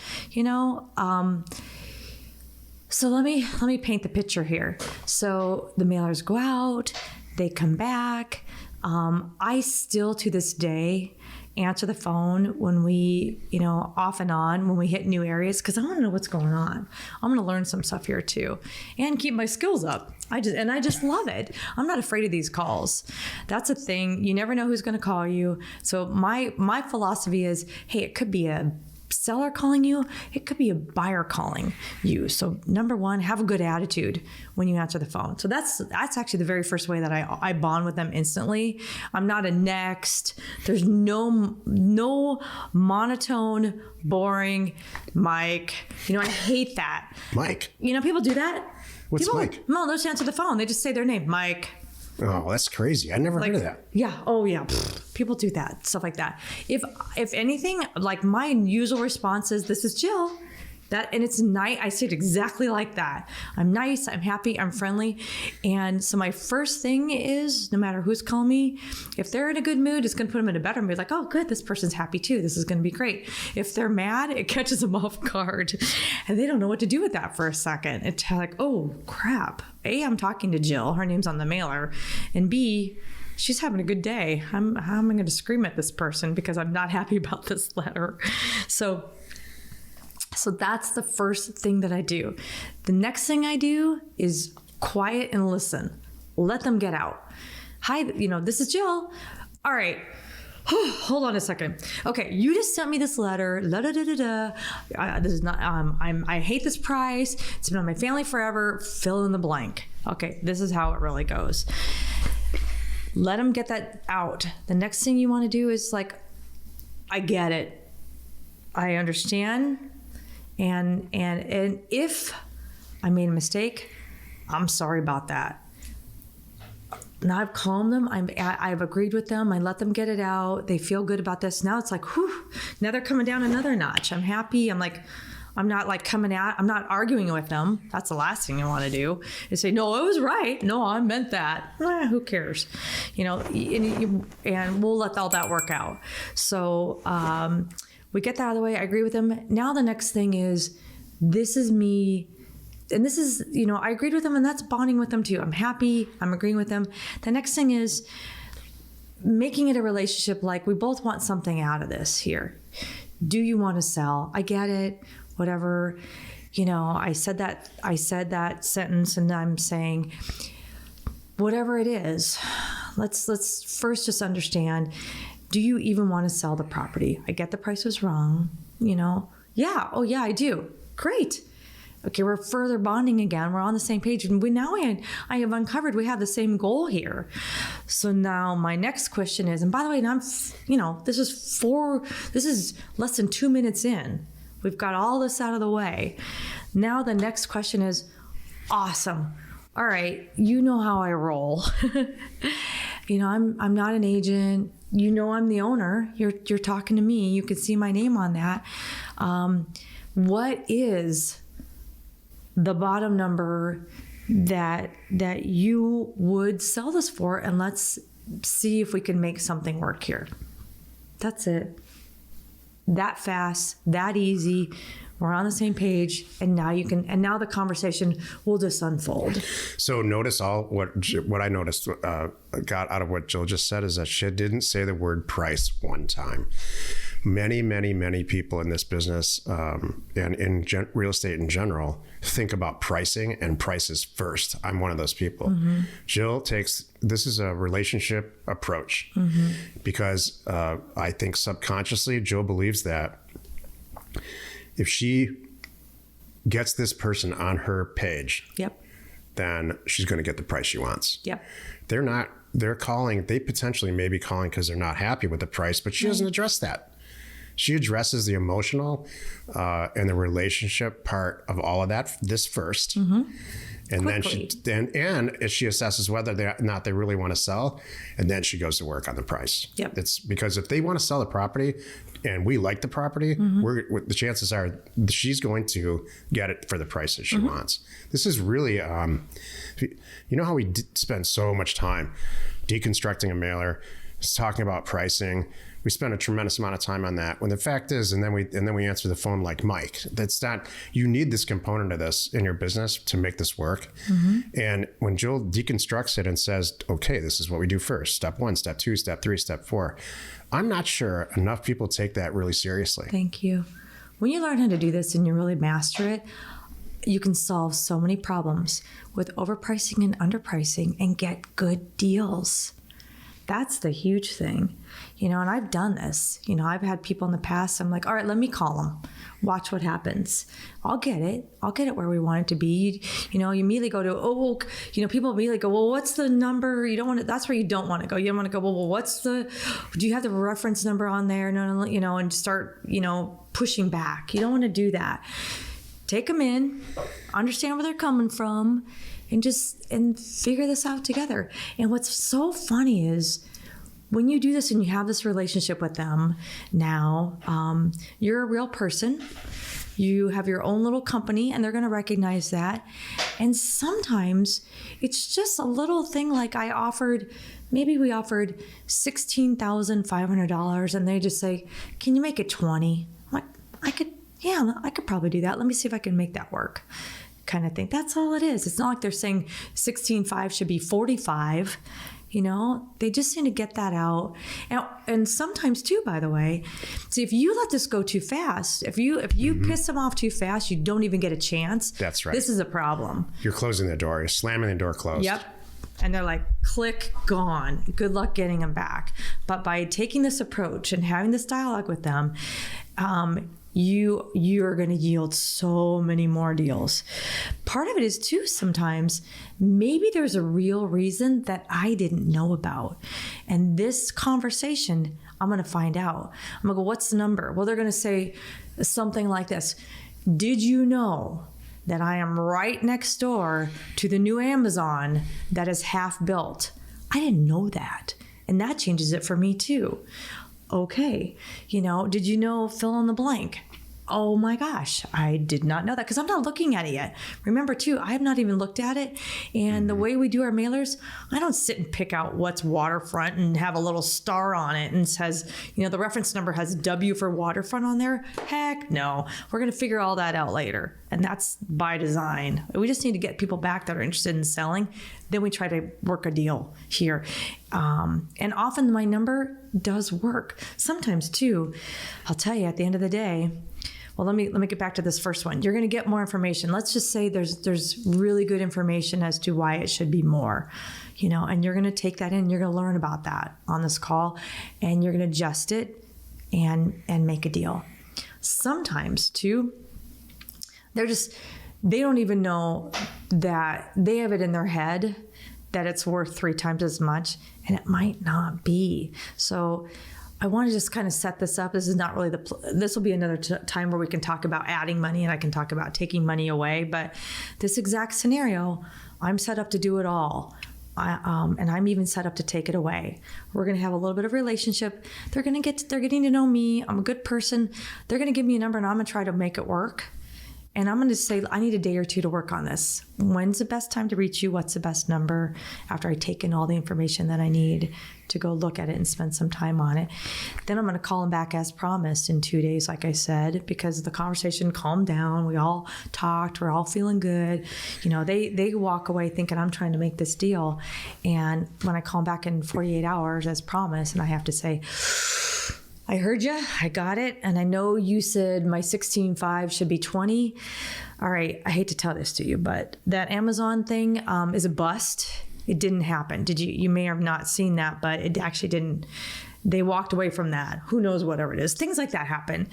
so let me paint the picture here. So the mailers go out, they come back. I still to this day answer the phone when we, off and on when we hit new areas, because I want to know what's going on. I'm going to learn some stuff here too and keep my skills up. I just love it. I'm not afraid of these calls. That's a thing. You never know who's going to call you. So my philosophy is, hey, it could be a seller calling you. It could be a buyer calling you. So number one, have a good attitude when you answer the phone. So that's actually the very first way that I bond with them instantly. I'm not a next. There's no monotone, boring Mike. I hate that. Mike. People do that. What's Mike? No, they just answer the phone. They just say their name, Mike. Oh, that's crazy. I never heard of that. Yeah. Oh, yeah. People do that. Stuff like that. If anything, like my usual response is, this is Jill. And it's nice. I say it exactly like that. I'm nice. I'm happy. I'm friendly. And so my first thing is, no matter who's calling me, if they're in a good mood, it's going to put them in a better mood. Like, oh, good. This person's happy too. This is going to be great. If they're mad, it catches them off guard and they don't know what to do with that for a second. It's like, oh, crap. A, I'm talking to Jill. Her name's on the mailer. And B, she's having a good day. How am I going to scream at this person because I'm not happy about this letter? So that's the first thing that I do. The next thing I do is quiet and listen. Let them get out. Hi, this is Jill. All right. Hold on a second. Okay, you just sent me this letter. This is not. I hate this price. It's been on my family forever. Fill in the blank. Okay, this is how it really goes. Let them get that out. The next thing you want to do is like, I get it. I understand. And if I made a mistake, I'm sorry about that. Now I've calmed them. I've agreed with them. I let them get it out. They feel good about this. Now it's like, whew, now they're coming down another notch. I'm happy. I'm not like I'm not arguing with them. That's the last thing you want to do is say, no, it was right. No, I meant that. Who cares? And we'll let all that work out. So, we get that out of the way. I agree with them. Now the next thing is, this is me. And this is, I agreed with them and that's bonding with them too. I'm happy. I'm agreeing with them. The next thing is, making it a relationship, like we both want something out of this here. Do you want to sell? I get it, whatever. I said that sentence, and I'm saying, whatever it is, let's first just understand, do you even want to sell the property? I get the price was wrong, Yeah. Oh yeah, I do. Great. Okay, we're further bonding again. We're on the same page. And I have uncovered we have the same goal here. So now my next question is, and by the way, this is less than 2 minutes in. We've got all this out of the way. Now the next question is, awesome. All right, you know how I roll. I'm not an agent. I'm the owner. You're talking to me. You can see my name on that. What is the bottom number that you would sell this for? And let's see if we can make something work here. That's it. That fast, that easy. We're on the same page, and now now the conversation will just unfold. So notice what I noticed got out of what Jill just said is that she didn't say the word price one time. Many, many, many people in this business and in real estate in general think about pricing and prices first. I'm one of those people. Mm-hmm. Jill this is a relationship approach because I think subconsciously Jill believes that if she gets this person on her page, then she's going to get the price she wants. Yep. They potentially may be calling because they're not happy with the price, but she doesn't address that. She addresses the emotional and the relationship part of all of this first. Mm-hmm. And quickly. Then she assesses whether or not they really want to sell, and then she goes to work on the price. Yep. It's because if they want to sell the property and we like the property, the chances are she's going to get it for the price that she wants. This is really, how we spend so much time deconstructing a mailer, talking about pricing. We spend a tremendous amount of time on that. When the fact is, and then we answer the phone like Mike. That's not. You need this component of this in your business to make this work. Mm-hmm. And when Jill deconstructs it and says, "Okay, this is what we do first. Step 1, step 2, step 3, step 4," I'm not sure enough people take that really seriously. Thank you. When you learn how to do this and you really master it, you can solve so many problems with overpricing and underpricing and get good deals. That's the huge thing, and I've done this. I've had people in the past. I'm like, all right, let me call them. Watch what happens. I'll get it where we want it to be. You immediately go to, people immediately go, well, what's the number? You don't want to, that's where you don't want to go. You don't want to go, well, do you have the reference number on there? No, and start, pushing back. You don't want to do that. Take them in, understand where they're coming from, and figure this out together. And what's so funny is when you do this and you have this relationship with them now, you're a real person. You have your own little company, and they're going to recognize that. And sometimes it's just a little thing like we offered $16,500, and they just say, can you make it 20? I'm like, I could probably do that. Let me see if I can make that work. Kind of thing. That's all it is. It's not like they're saying 16.5 should be 45. They just need to get that out. And sometimes too, by the way, see, if you let this go too fast, if you piss them off too fast, you don't even get a chance. That's right. This is a problem. You're closing the door. You're slamming the door closed. Yep. And they're like, click, gone. Good luck getting them back. But by taking this approach and having this dialogue with them, you are going to yield so many more deals. Part of it is too, sometimes maybe there's a real reason that I didn't know about. And this conversation, I'm going to find out. I'm going to go, what's the number? Well, they're going to say something like this. Did you know that I am right next door to the new Amazon that is half built? I didn't know that. And that changes it for me too. Okay, did you know fill in the blank? Oh my gosh, I did not know that because I'm not looking at it yet. Remember too, I have not even looked at it. And the way we do our mailers, I don't sit and pick out what's waterfront and have a little star on it and says, the reference number has W for waterfront on there. Heck no, we're going to figure all that out later. And that's by design. We just need to get people back that are interested in selling. then we try to work a deal here. And often my number does work. Sometimes too, I'll tell you at the end of the day, well, let me get back to this first one. You're going to get more information. Let's just say there's really good information as to why it should be more, and you're going to take that in. You're going to learn about that on this call, and you're going to adjust it and make a deal. Sometimes too, they don't even know that they have it in their head that it's worth 3 times as much, and it might not be. So I want to just kind of set this up. This is not really this will be another time where we can talk about adding money and I can talk about taking money away. But this exact scenario, I'm set up to do it all. And I'm even set up to take it away. We're going to have a little bit of relationship. They're getting to know me. I'm a good person. They're going to give me a number and I'm going to try to make it work. And I'm going to say, I need a day or 2 to work on this. When's the best time to reach you? What's the best number? After I take in all the information that I need to go look at it and spend some time on it. Then I'm going to call them back as promised in 2 days, like I said, because the conversation calmed down. We all talked. We're all feeling good. They walk away thinking I'm trying to make this deal. And when I call them back in 48 hours as promised, and I have to say, I heard you. I got it. And I know you said my 16.5 should be 20. All right. I hate to tell this to you, but that Amazon thing is a bust. It didn't happen. You may have not seen that, but it actually didn't. They walked away from that. Who knows, whatever it is. Things like that happen.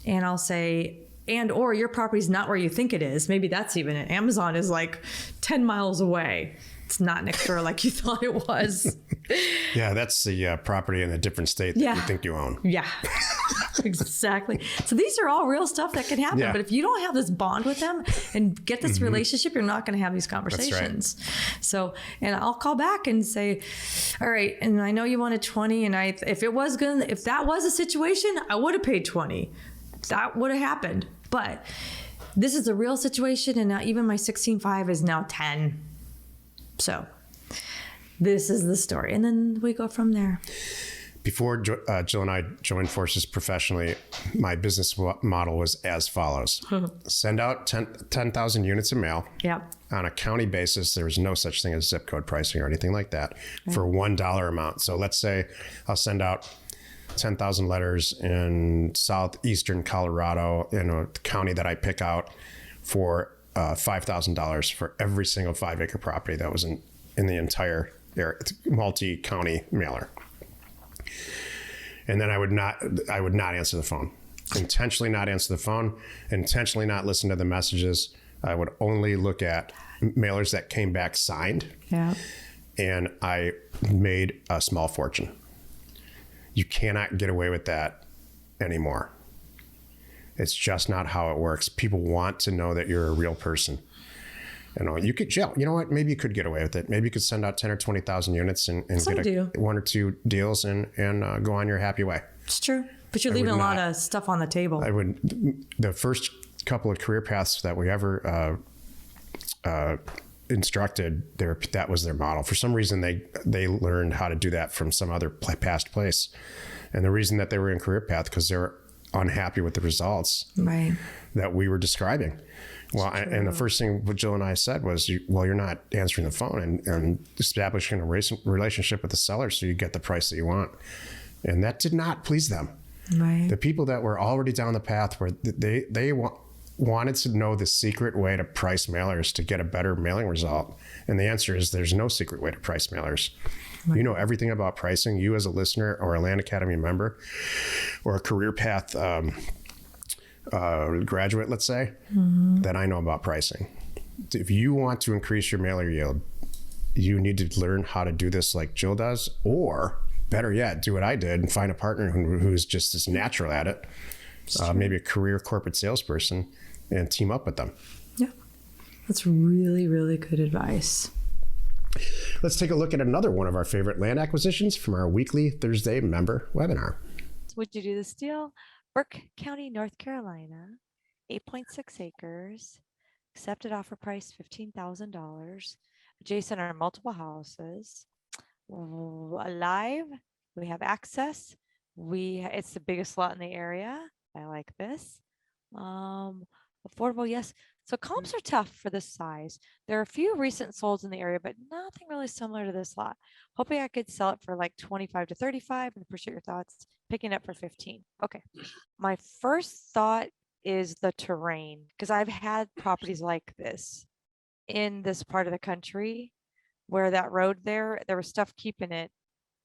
And I'll say, or your property's not where you think it is. Maybe that's even it. Amazon is like 10 miles away. It's not next door like you thought it was. Yeah, that's the property in a different state that you think you own. Yeah, exactly. So these are all real stuff that can happen. Yeah. But if you don't have this bond with them and get this relationship, you're not going to have these conversations. That's right. So, and I'll call back and say, all right, and I know you wanted 20, and if that was a situation, I would have paid 20. That would have happened. But this is a real situation, and now even my 16.5 is now 10. So this is the story. And then we go from there. Before Jill and I joined forces professionally, my business model was as follows. Send out 10,000 units of mail. Yep. On a county basis. There was no such thing as zip code pricing or anything like that for $1 amount. So let's say I'll send out 10,000 letters in southeastern Colorado in a county that I pick out for $5,000 for every single 5-acre property that was in the entire multi-county mailer. And then I would not answer the phone. Intentionally not answer the phone, intentionally not listen to the messages. I would only look at mailers that came back signed. Yeah. And I made a small fortune. You cannot get away with that anymore. It's just not how it works. People want to know that you're a real person. You could, Jill, you know what? Maybe you could get away with it. Maybe you could send out 10 or 20,000 units and get 1 or 2 deals and go on your happy way. It's true. But you're leaving a lot of stuff on the table. The first couple of career paths that we ever instructed, that was their model. For some reason, they learned how to do that from some other past place. And the reason that they were in career path, because they were unhappy with the results that we were describing. Well, and the first thing what Jill and I said was, you're not answering the phone and establishing a relationship with the seller so you get the price that you want. And that did not please them. Right. The people that were already down the path where they wanted to know the secret way to price mailers to get a better mailing result. And the answer is there's no secret way to price mailers. Right. You know everything about pricing. You as a listener or a Land Academy member or a career path graduate, let's say, that I know about pricing. If you want to increase your mailer yield, you need to learn how to do this like Jill does, or better yet, do what I did and find a partner who's just as natural at it, maybe a career corporate salesperson, and team up with them. Yeah, that's really, really good advice. Let's take a look at another one of our favorite land acquisitions from our weekly Thursday member webinar. Would you do this deal? Burke County, North Carolina, 8.6 acres, accepted offer price $15,000. Adjacent are multiple houses. Alive, we have access. It's the biggest lot in the area. I like this. Affordable, yes. So comps are tough for this size. There are a few recent solds in the area, but nothing really similar to this lot. Hoping I could sell it for like 25 to 35 and appreciate your thoughts. Picking up for 15. Okay. My first thought is the terrain, because I've had properties like this in this part of the country where that road there was stuff keeping it.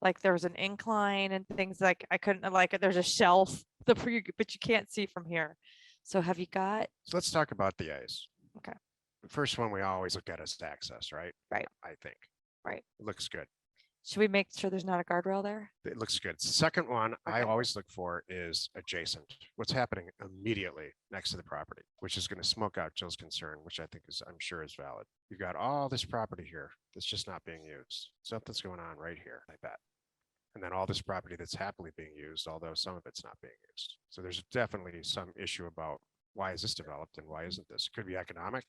Like there was an incline and things like I couldn't like there's a shelf, but you can't see from here. So have you got? So let's talk about the A's. Okay. The first one we always look at is access, right? Right. I think. Right. It looks good. Should we make sure there's not a guardrail there? It looks good. The second one I Okay. always look for is adjacent. What's happening immediately next to the property, which is going to smoke out Jill's concern, which I think I'm sure is valid. You've got all this property here that's just not being used. Something's going on right here, I bet. And then all this property that's happily being used, although some of it's not being used. So there's definitely some issue about why is this developed and why isn't this? Could be economic,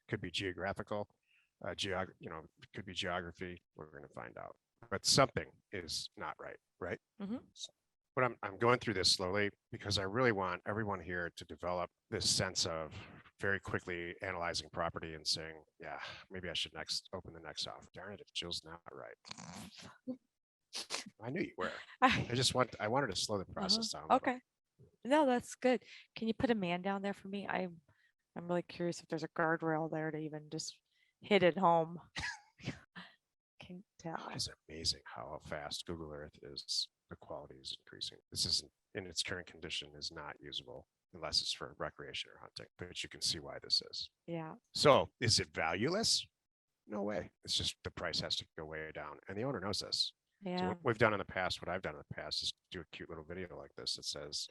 could be geographical, could be geography. We're going to find out. But something is not right, right? Mm-hmm. But I'm going through this slowly because I really want everyone here to develop this sense of very quickly analyzing property and saying, yeah, maybe I should open the next off. Darn it, if Jill's not right. I knew you were. I wanted to slow the process down. A little. Okay. No, that's good. Can you put a man down there for me? I'm really curious if there's a guardrail there to even just hit it home. Can't tell. It's amazing how fast Google Earth is. The quality is increasing. This isn't in its current condition is not usable unless it's for recreation or hunting, but you can see why this is. Yeah. So is it valueless? No way. It's just the price has to go way down. And the owner knows this. Yeah. So what we've done in the past, what I've done in the past is do a cute little video like this that says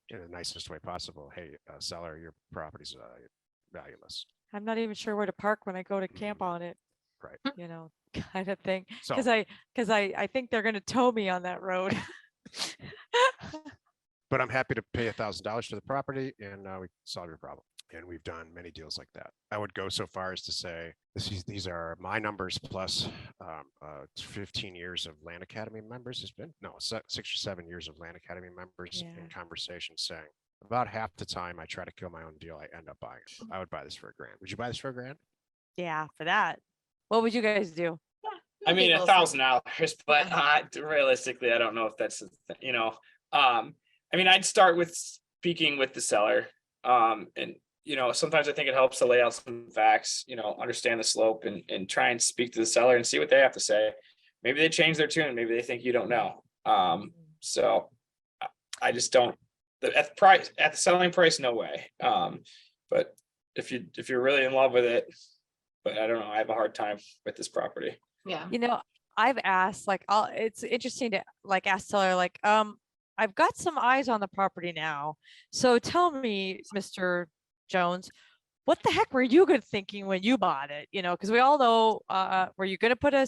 in the nicest way possible, hey, seller, your property's valueless. I'm not even sure where to park when I go to camp on it. Right. You know, kind of thing. So, Because I think they're going to tow me on that road. but I'm happy to pay $1,000 for the property and we solve your problem. And we've done many deals like that. I would go so far as to say these are my numbers plus 15 years of Land Academy members. It's been 6 or 7 years of Land Academy members in conversation saying about half the time I try to kill my own deal, I end up buying it. I would buy this for $1,000. Would you buy this for $1,000? Yeah, for that. What would you guys do? I mean, $1,000, but realistically, I don't know if that's, I mean, I'd start with speaking with the seller. And, sometimes I think it helps to lay out some facts, understand the slope and try and speak to the seller and see what they have to say. Maybe they change their tune. Maybe they think you don't know. So I just don't, at the selling price, no way. But if you're really in love with it, but I don't know, I have a hard time with this property. Yeah. I've asked, it's interesting to ask seller, I've got some eyes on the property now. So tell me, Mr. Jones, what the heck were you thinking when you bought it? Because we all know, were you going to put a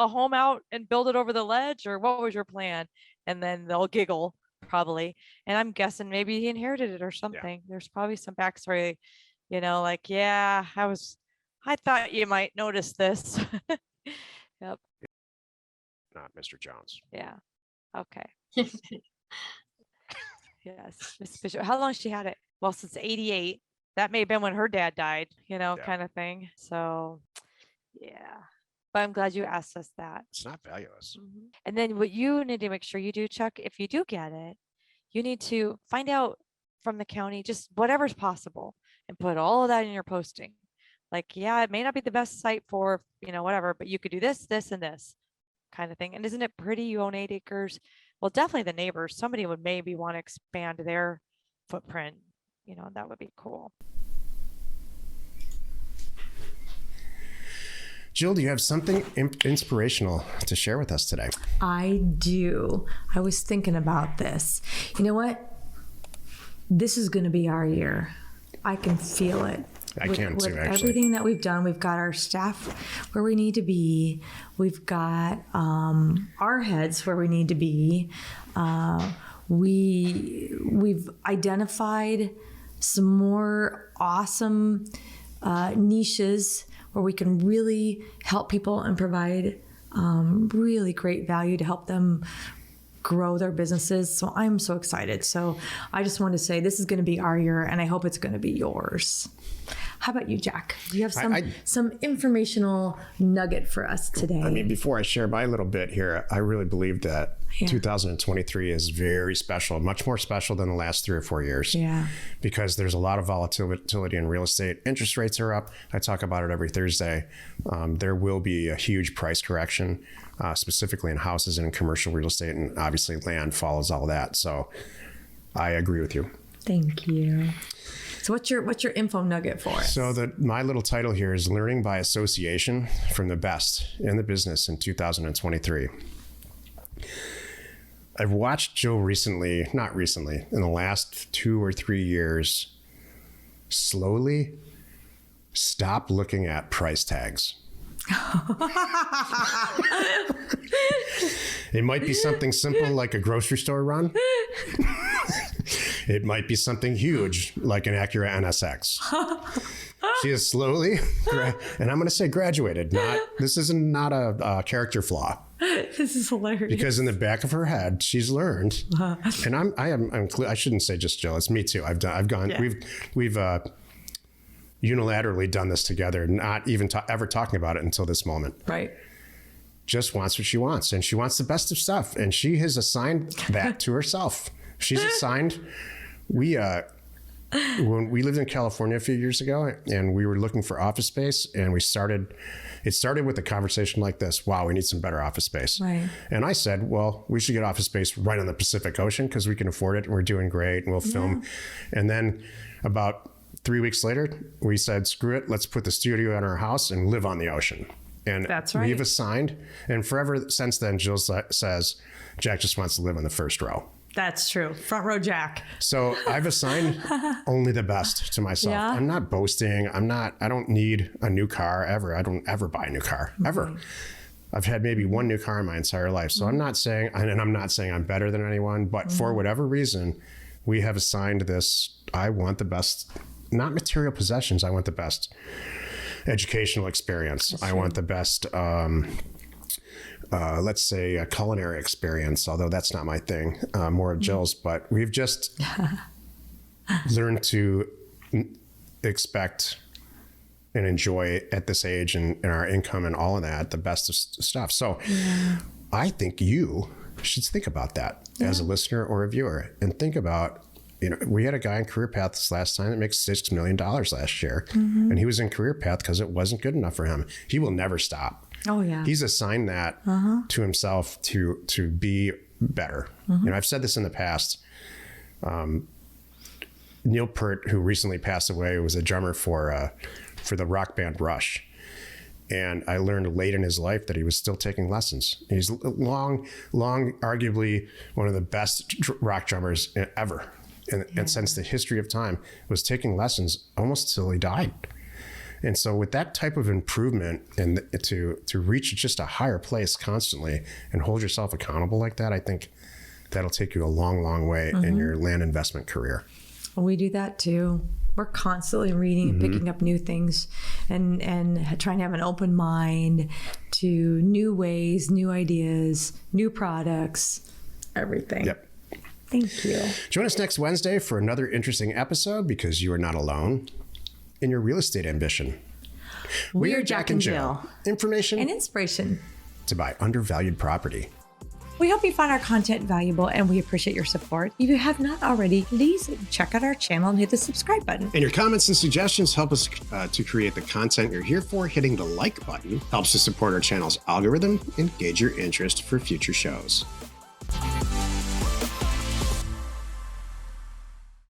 home out and build it over the ledge, or what was your plan? And then they'll giggle probably. And I'm guessing maybe he inherited it or something. Yeah. There's probably some backstory, yeah, I thought you might notice this. Yep. Not Mr. Jones. Yeah. Okay. Yes. Miss Bishop. How long she had it? Well, since 88. That may have been when her dad died, kind of thing. So, yeah. But I'm glad you asked us that. It's not valueless. Mm-hmm. And then what you need to make sure you do, Chuck, if you do get it, you need to find out from the county just whatever's possible and put all of that in your posting. Yeah, it may not be the best site for, whatever, but you could do this, this, and this kind of thing. And isn't it pretty? You own 8 acres. Well, definitely the neighbors. Somebody would maybe want to expand their footprint. That would be cool. Jill, do you have something inspirational to share with us today? I do. I was thinking about this. You know what? This is going to be our year. I can feel it. I can too, actually. Everything that we've done, we've got our staff where we need to be. We've got our heads where we need to be. We've identified some more awesome niches where we can really help people and provide really great value to help them grow their businesses. So I'm so excited. So I just want to say this is going to be our year, and I hope it's going to be yours. How about you, Jack? Do you have some informational nugget for us today? I mean, before I share my little bit here, I really believe that 2023 is very special, much more special than the last 3 or 4 years. Yeah. Because there's a lot of volatility in real estate. Interest rates are up. I talk about it every Thursday. There will be a huge price correction, specifically in houses and in commercial real estate, and obviously land follows all that. So I agree with you. Thank you. So what's your info nugget for us? So my little title here is Learning by Association from the Best in the Business in 2023. I've watched Joe in the last 2 or 3 years, slowly stop looking at price tags. It might be something simple like a grocery store run. It might be something huge like an Acura NSX. She is slowly, and I'm going to say graduated. This is not a character flaw. This is hilarious. Because in the back of her head, she's learned, and I shouldn't say just Jill. It's me too. We've unilaterally done this together, not even ever talking about it until this moment. Right. Just wants what she wants, and she wants the best of stuff, and she has assigned that to herself. She's assigned. When we lived in California a few years ago, and we were looking for office space, and it started with a conversation like this. Wow, we need some better office space. Right. And I said, well, we should get office space right on the Pacific Ocean because we can afford it and we're doing great and we'll film. And then about 3 weeks later, we said, screw it. Let's put the studio in our house and live on the ocean. And that's right. We've assigned, and forever since then, Jill says, Jack just wants to live in the first row. That's true. Front row Jack. So I've assigned only the best to myself. Yeah. I'm not boasting. I don't need a new car ever. I don't ever buy a new car, ever. I've had maybe one new car in my entire life. So I'm not saying I'm better than anyone, but for whatever reason, we have assigned this. I want the best, not material possessions. I want the best educational experience. I want the best, let's say a culinary experience, although that's not my thing, more of Jill's, but we've just learned to expect and enjoy at this age and our income and all of that, the best of stuff. So I think you should think about that as a listener or a viewer, and think about, we had a guy in Career Path this last time that makes $6 million last year. And he was in Career Path because it wasn't good enough for him. He will never stop. Oh yeah. He's assigned that to himself to be better. I've said this in the past. Neil Peart, who recently passed away, was a drummer for the rock band Rush. And I learned late in his life that he was still taking lessons. He's long, arguably one of the best rock drummers ever. And since the history of time, was taking lessons almost till he died. And so with that type of improvement and to reach just a higher place constantly and hold yourself accountable like that, I think that'll take you a long, long way in your land investment career. We do that too. We're constantly reading and picking up new things and trying to have an open mind to new ways, new ideas, new products, everything. Yep. Thank you. Join us next Wednesday for another interesting episode, because you are not alone in your real estate ambition. We are Jack and Jill. Information And inspiration to buy undervalued property. We hope you found our content valuable, and we appreciate your support. If you have not already, please check out our channel and hit the subscribe button. And your comments and suggestions help us to create the content you're here for. Hitting the like button helps to support our channel's algorithm and gauge your interest for future shows.